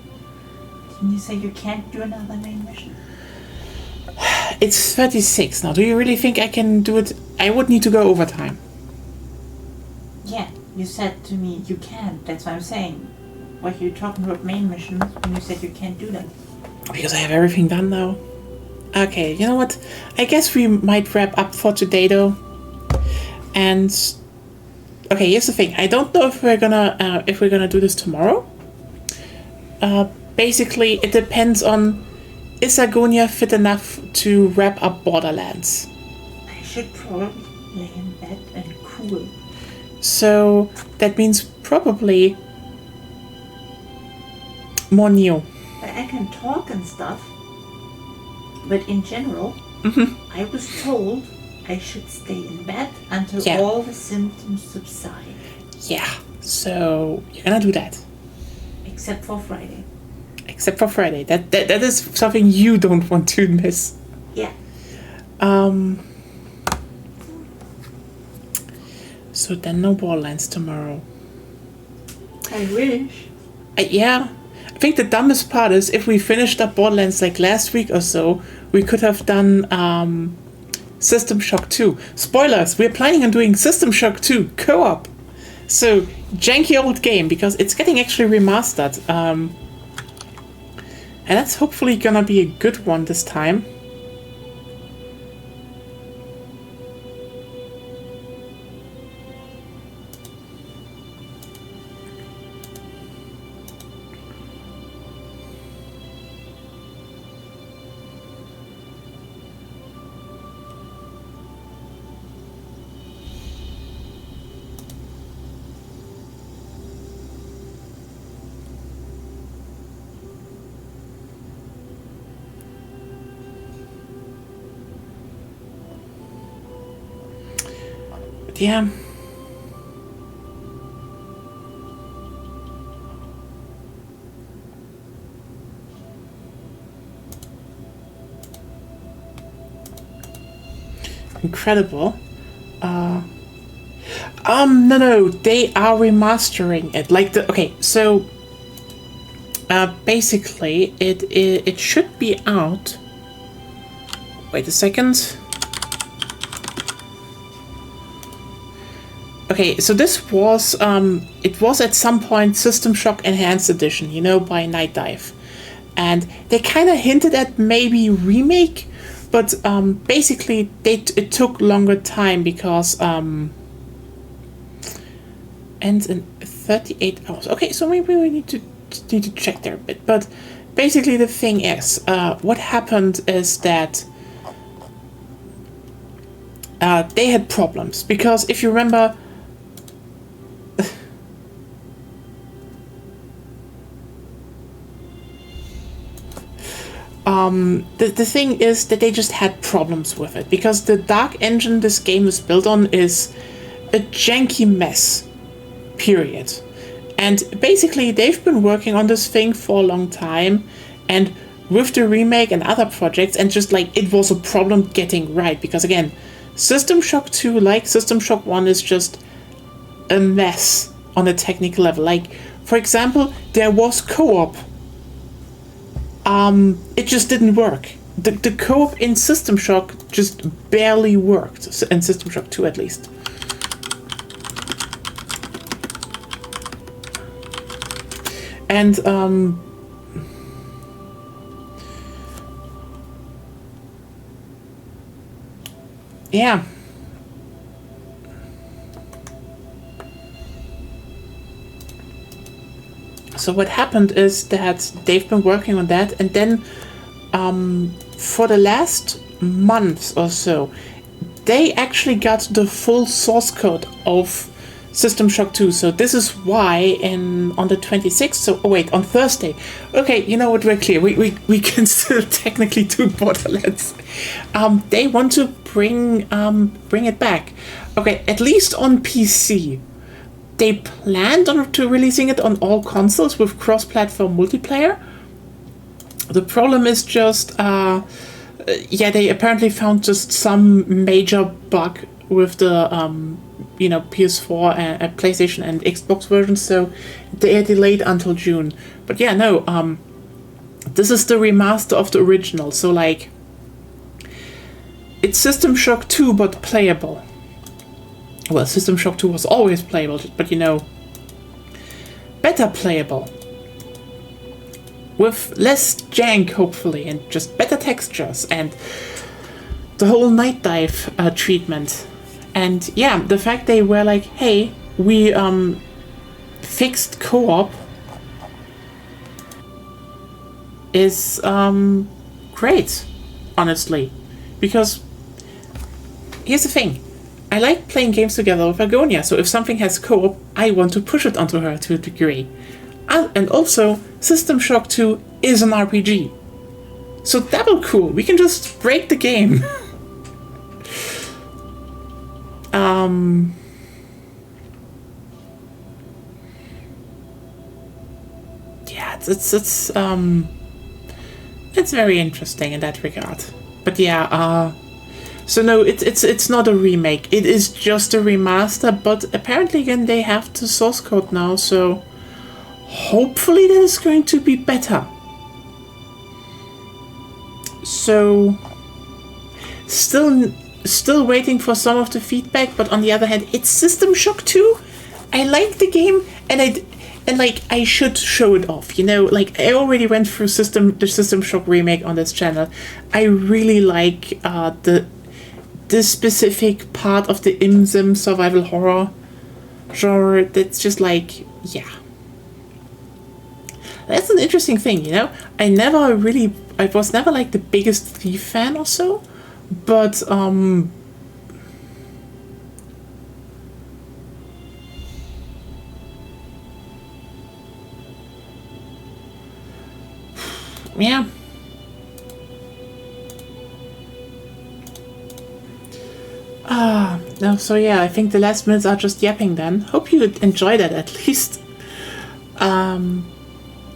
Speaker 2: Didn't you say you can't do another main mission?
Speaker 1: It's 36 now. Do you really think I can do it? I would need to go overtime.
Speaker 2: Yeah, you said to me you can. That's what I'm saying. Why are you talking about main missions when you said you can't do them?
Speaker 1: Because I have everything done now. Okay, you know what? I guess we might wrap up for today though. And okay, here's the thing. I don't know if we're gonna do this tomorrow. Basically, it depends on, is Agonia fit enough to wrap up Borderlands?
Speaker 2: I should probably lay in bed and cool.
Speaker 1: So that means probably more Nioh.
Speaker 2: But I can talk and stuff. But in general, I was told I should stay in bed until all the symptoms subside.
Speaker 1: Yeah, so you're gonna do that.
Speaker 2: Except for Friday.
Speaker 1: Except for Friday. That is something you don't want to miss.
Speaker 2: Yeah.
Speaker 1: So then no Borderlands tomorrow.
Speaker 2: I wish.
Speaker 1: Yeah. I think the dumbest part is if we finished up Borderlands like last week or so, we could have done System Shock 2. Spoilers, we're planning on doing System Shock 2 co-op. So, janky old game, because it's getting actually remastered. And that's hopefully gonna be a good one this time. Yeah. Incredible. No, they are remastering it. Like okay, so basically it should be out. Wait a second. Okay, so this was, it was at some point System Shock Enhanced Edition, you know, by Night Dive. And they kind of hinted at maybe remake, but basically it took longer time because ends in 38 hours. Okay, so maybe we need to check there a bit. But basically the thing is, what happened is that they had problems. Because if you remember, the thing is that they just had problems with it, because the dark engine this game is built on is a janky mess, period. And basically they've been working on this thing for a long time, and with the remake and other projects, and just like it was a problem getting right, because again, System Shock 2, like System Shock 1, is just a mess on a technical level. Like, for example, there was co-op. It just didn't work. The co-op in System Shock just barely worked, in System Shock 2 at least. And, yeah. So what happened is that they've been working on that, and then for the last month or so, they actually got the full source code of System Shock 2. So this is why on the 26th, so on Thursday. Okay, you know what, we're clear. We can still technically do Borderlands. They want to bring it back. Okay, at least on PC. They planned on to releasing it on all consoles with cross-platform multiplayer. The problem is just, they apparently found just some major bug with the, PS4 and PlayStation and Xbox versions, so they are delayed until June. But yeah, no, this is the remaster of the original, so like, it's System Shock 2 but playable. Well, System Shock 2 was always playable, but better playable. With less jank, hopefully, and just better textures, and the whole Night Dive treatment. And yeah, the fact they were like, hey, we fixed co-op is great, honestly. Because here's the thing. I like playing games together with Agonia, so if something has co-op, I want to push it onto her to a degree. And also, System Shock 2 is an RPG. So double cool, we can just break the game. Yeah, it's very interesting in that regard. But yeah, so no, it's not a remake. It is just a remaster. But apparently, again, they have the source code now, so hopefully that is going to be better. So still waiting for some of the feedback. But on the other hand, it's System Shock 2. I like the game, and I should show it off, you know. Like, I already went through the System Shock remake on this channel. I really like this specific part of the ImSim survival horror genre. That's just like, yeah, that's an interesting thing, you know. I was never like the biggest Thief fan or so, but yeah. No, so yeah, I think the last minutes are just yapping then. Hope you enjoyed it at least.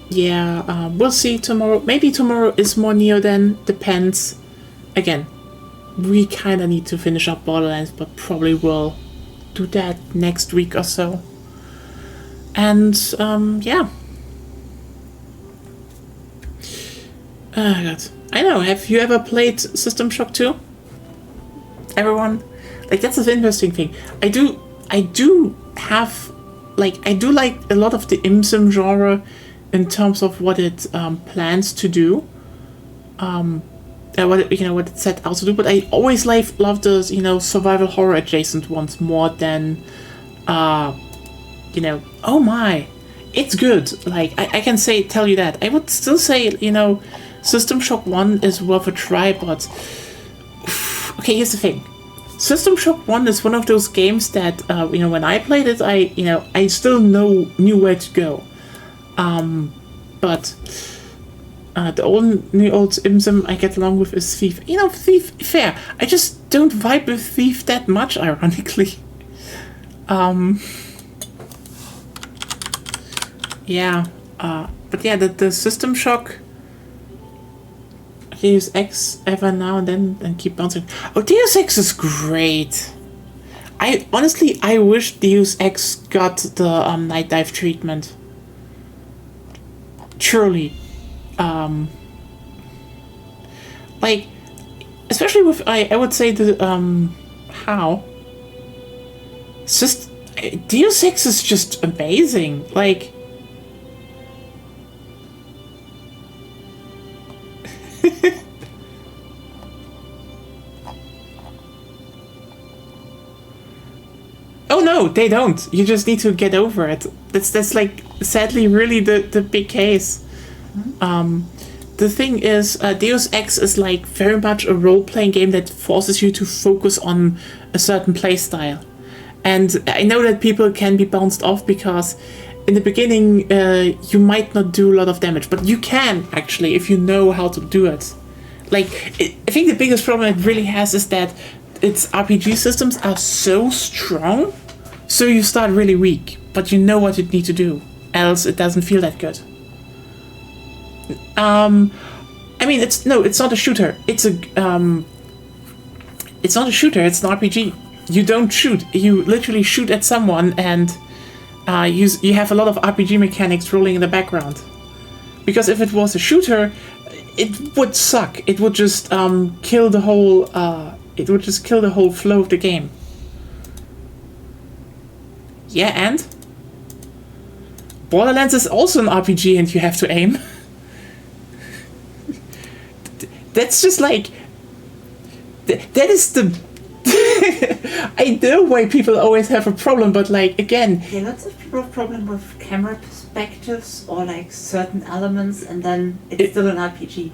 Speaker 1: Yeah, we'll see tomorrow. Maybe tomorrow is more Nioh then, depends. Again, we kinda need to finish up Borderlands, but probably will do that next week or so. And, yeah. Oh god. I know, have you ever played System Shock 2? Everyone? Like, that's an interesting thing. I do like a lot of the ImSim genre in terms of what it plans to do. What it set out to do, but I always love those, you know, survival horror adjacent ones more than you know, oh my, it's good. Like, I can tell you that. I would still say, you know, System Shock 1 is worth a try, but okay, here's the thing. System Shock 1 is one of those games that, you know, when I played it, I still knew where to go. But the only old ImSim I get along with is Thief. You know, Thief, fair. I just don't vibe with Thief that much, ironically. Yeah, but yeah, the System Shock, Deus Ex ever now and then and keep bouncing. Oh, Deus Ex is great. I wish Deus Ex got the Night Dive treatment. Truly. Like, especially with, I would say the, how? It's just, Deus Ex is just amazing. Like, oh no, they don't. You just need to get over it. That's like, sadly, really the big case. The thing is, Deus Ex is like very much a role-playing game that forces you to focus on a certain playstyle. And I know that people can be bounced off because in the beginning you might not do a lot of damage, but you can actually if you know how to do it. Like, I think the biggest problem it really has is that its RPG systems are so strong, so you start really weak, but you know what you need to do, else it doesn't feel that good. I mean, it's not a shooter. It's not a shooter. It's an RPG. You don't shoot. You literally shoot at someone, and you have a lot of RPG mechanics rolling in the background. Because if it was a shooter, it would suck. It would just kill the whole. It would just kill the whole flow of the game. Yeah, and Borderlands is also an RPG, and you have to aim. That's just like, that is the I know why people always have a problem, but like again,
Speaker 2: Yeah, lots of people have problem with camera perspectives or like certain elements, and then it's still an RPG.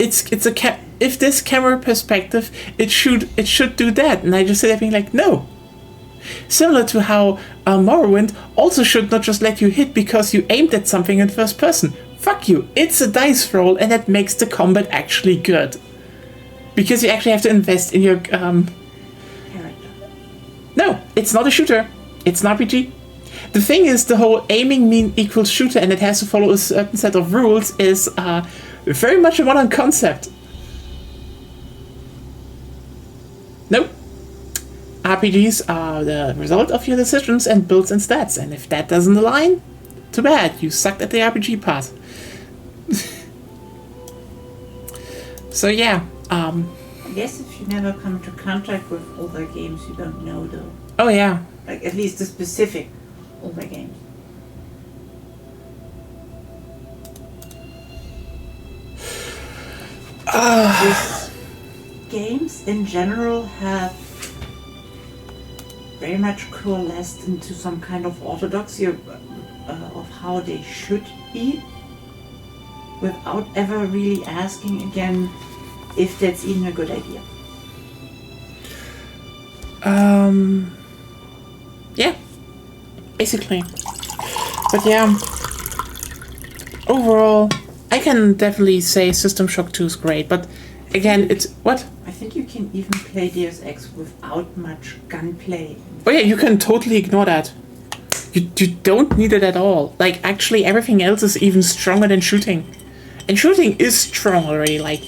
Speaker 1: if this camera perspective, it should do that, and I just sit there being like, no. Similar to how Morrowind also should not just let you hit because you aimed at something in first person. Fuck you, it's a dice roll, and that makes the combat actually good. Because you actually have to invest in your
Speaker 2: Character.
Speaker 1: No, it's not a shooter. It's an RPG. The thing is, the whole aiming mean equals shooter and it has to follow a certain set of rules is very much a modern concept. Nope. RPGs are the result of your decisions and builds and stats, and if that doesn't align, too bad, you sucked at the RPG part. So yeah,
Speaker 2: I guess if you never come to contact with older games, you don't know though.
Speaker 1: oh yeah.
Speaker 2: Like at least the specific older games. These games in general have very much coalesced into some kind of orthodoxy of how they should be, without ever really asking again if that's even a good idea.
Speaker 1: Yeah, basically. But yeah, overall, I can definitely say System Shock 2 is great, but again, it's what?
Speaker 2: I think you can even play Deus Ex without much gunplay.
Speaker 1: Oh yeah, you can totally ignore that. You don't need it at all. Like, actually, everything else is even stronger than shooting. And shooting is strong already. Like,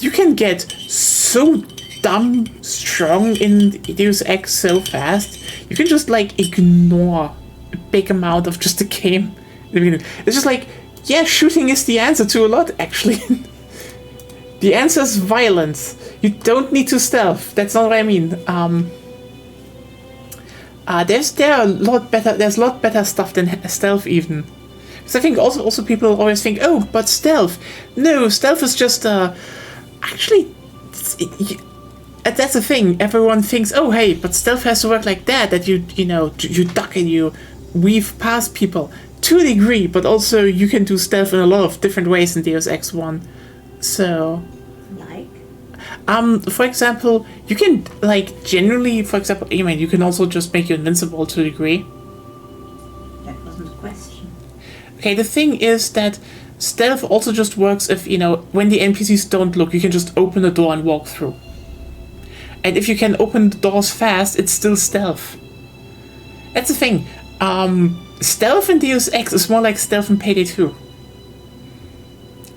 Speaker 1: you can get so dumb strong in Deus Ex so fast. You can just, like, ignore a big amount of just the game. It's just like, yeah, shooting is the answer to a lot, actually. The answer is violence. You don't need to stealth. That's not what I mean. There's a lot better stuff than stealth even. Because I think also people always think, oh, but stealth. No, stealth is just actually that's the thing. Everyone thinks, oh hey, but stealth has to work like that. That you duck and you weave past people to a degree, but also you can do stealth in a lot of different ways in Deus Ex 1. So. For example, you can, like, generally, for example, you can also just make you invincible to a degree.
Speaker 2: That wasn't the question.
Speaker 1: Okay, the thing is that stealth also just works if, when the NPCs don't look, you can just open the door and walk through. And if you can open the doors fast, it's still stealth. That's the thing. Stealth in Deus Ex is more like stealth in Payday 2.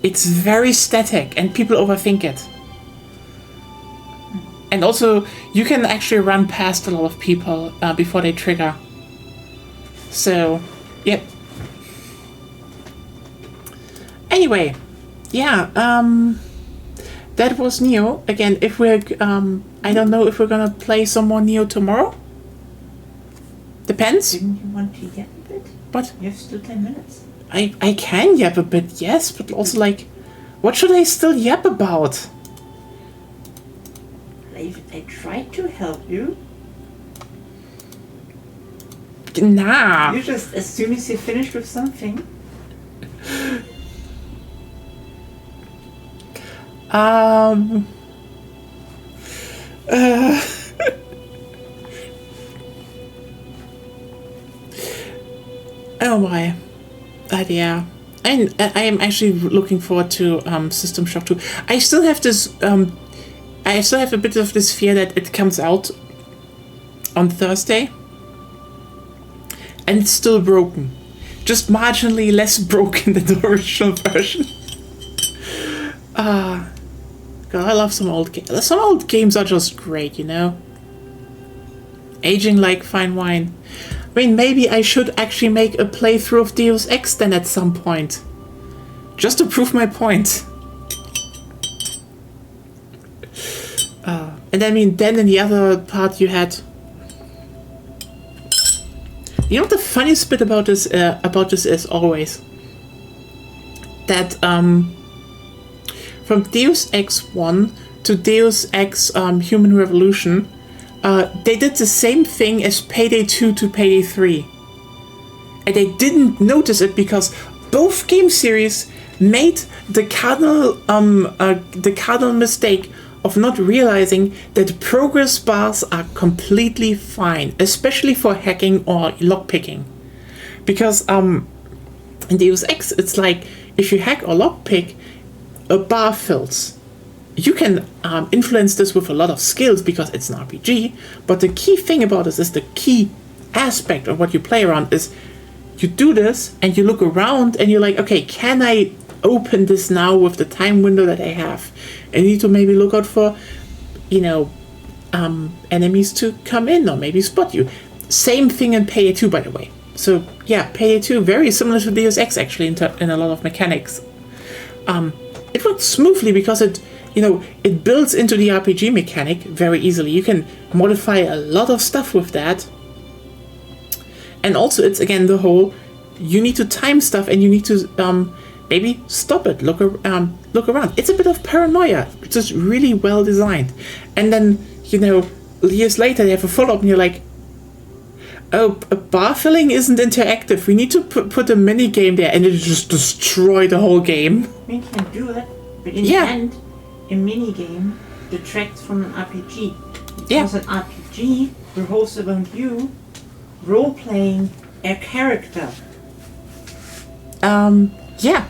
Speaker 1: It's very static, and people overthink it. And also, you can actually run past a lot of people before they trigger. So, yep. Anyway, yeah, that was Nioh. Again, if we're, I don't know if we're gonna play some more Nioh tomorrow. Depends.
Speaker 2: Didn't you want to yap a bit?
Speaker 1: What?
Speaker 2: You have still 10 minutes.
Speaker 1: I can yap a bit, yes, but also, like, what should I still yap about?
Speaker 2: I tried to help you.
Speaker 1: Nah.
Speaker 2: You just, as soon as you finish with something.
Speaker 1: Oh my. Yeah. I am actually looking forward to System Shock 2. I still have this I still have a bit of this fear that it comes out on Thursday and it's still broken. Just marginally less broken than the original version. God, I love some old games. Some old games are just great, Aging like fine wine. I mean, maybe I should actually make a playthrough of Deus Ex then at some point. Just to prove my point. And I mean, then in the other part you had... You know what the funniest bit about this is always? That, from Deus Ex 1 to Deus Ex Human Revolution, they did the same thing as Payday 2 to Payday 3. And they didn't notice it because both game series made the cardinal mistake of not realizing that progress bars are completely fine, especially for hacking or lockpicking. Because in Deus Ex, it's like if you hack or lockpick, a bar fills. You can influence this with a lot of skills because it's an RPG, but the key thing about this is the key aspect of what you play around is you do this and you look around and you're like, okay, can I open this now with the time window that I have? And you need to maybe look out for, enemies to come in or maybe spot you. Same thing in Payday 2, by the way. So yeah, Payday 2, very similar to Deus Ex actually in a lot of mechanics. It works smoothly because it builds into the RPG mechanic very easily. You can modify a lot of stuff with that. And also it's again the whole, you need to time stuff and you need to maybe stop it, look around. It's a bit of paranoia. It's just really well designed. And then, years later they have a follow-up and you're like, oh, bar filling isn't interactive. We need to put a mini game there, and it just destroy the whole game.
Speaker 2: We can do it, but in the end, a mini game detracts from an RPG. Because an RPG revolves around you role-playing a character.
Speaker 1: Yeah.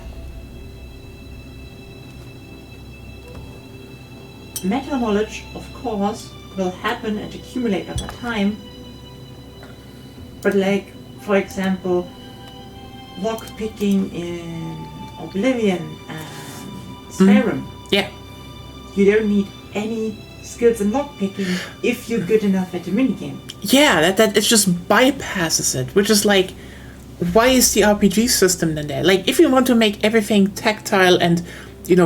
Speaker 2: Meta knowledge, of course, will happen and accumulate over time. But like, for example, lockpicking in Oblivion and Skyrim.
Speaker 1: Yeah.
Speaker 2: You don't need any skills in lockpicking if you're good enough at the minigame.
Speaker 1: Yeah, that it just bypasses it, which is like, why is the RPG system then there? Like, if you want to make everything tactile and,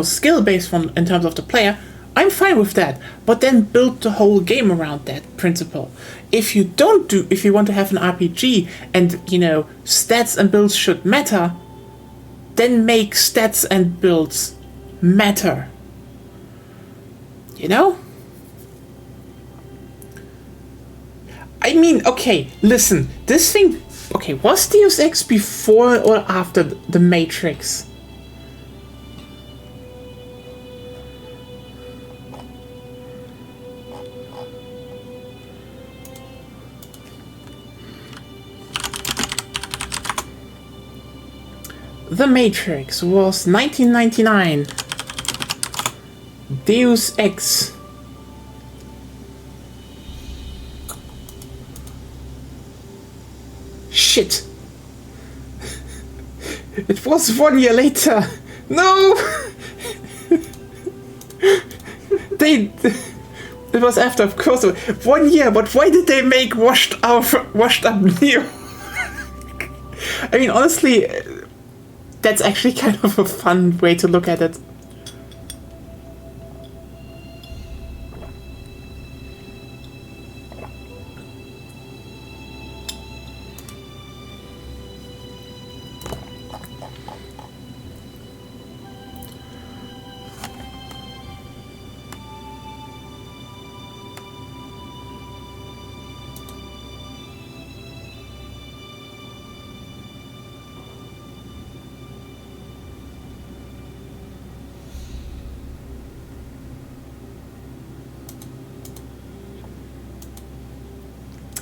Speaker 1: skill based in terms of the player, I'm fine with that. But then build the whole game around that principle. If you want to have an RPG and, stats and builds should matter, then make stats and builds matter. I mean, okay, listen, this thing, okay, was Deus Ex before or after The Matrix? The Matrix was 1999. Deus Ex. Shit. It was 1 year later. No. It was after, of course. 1 year, but why did they make washed up Nioh? I mean, honestly, that's actually kind of a fun way to look at it.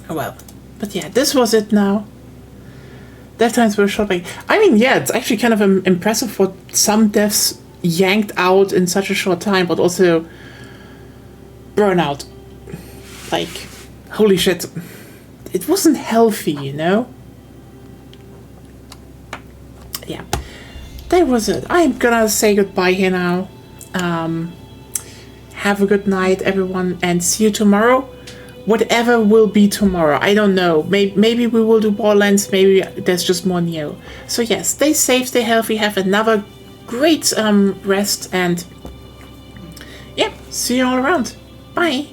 Speaker 1: Well, but yeah, this was it now. Death times were short. I mean, yeah, it's actually kind of impressive what some deaths yanked out in such a short time, but also burnout. Like, holy shit. It wasn't healthy, Yeah. That was it. I'm gonna say goodbye here now. Have a good night, everyone, and see you tomorrow. Whatever will be tomorrow, I don't know. Maybe we will do Borderlands, maybe there's just more Nioh. So yeah, stay safe, stay healthy, have another great rest, and yeah, see you all around. Bye!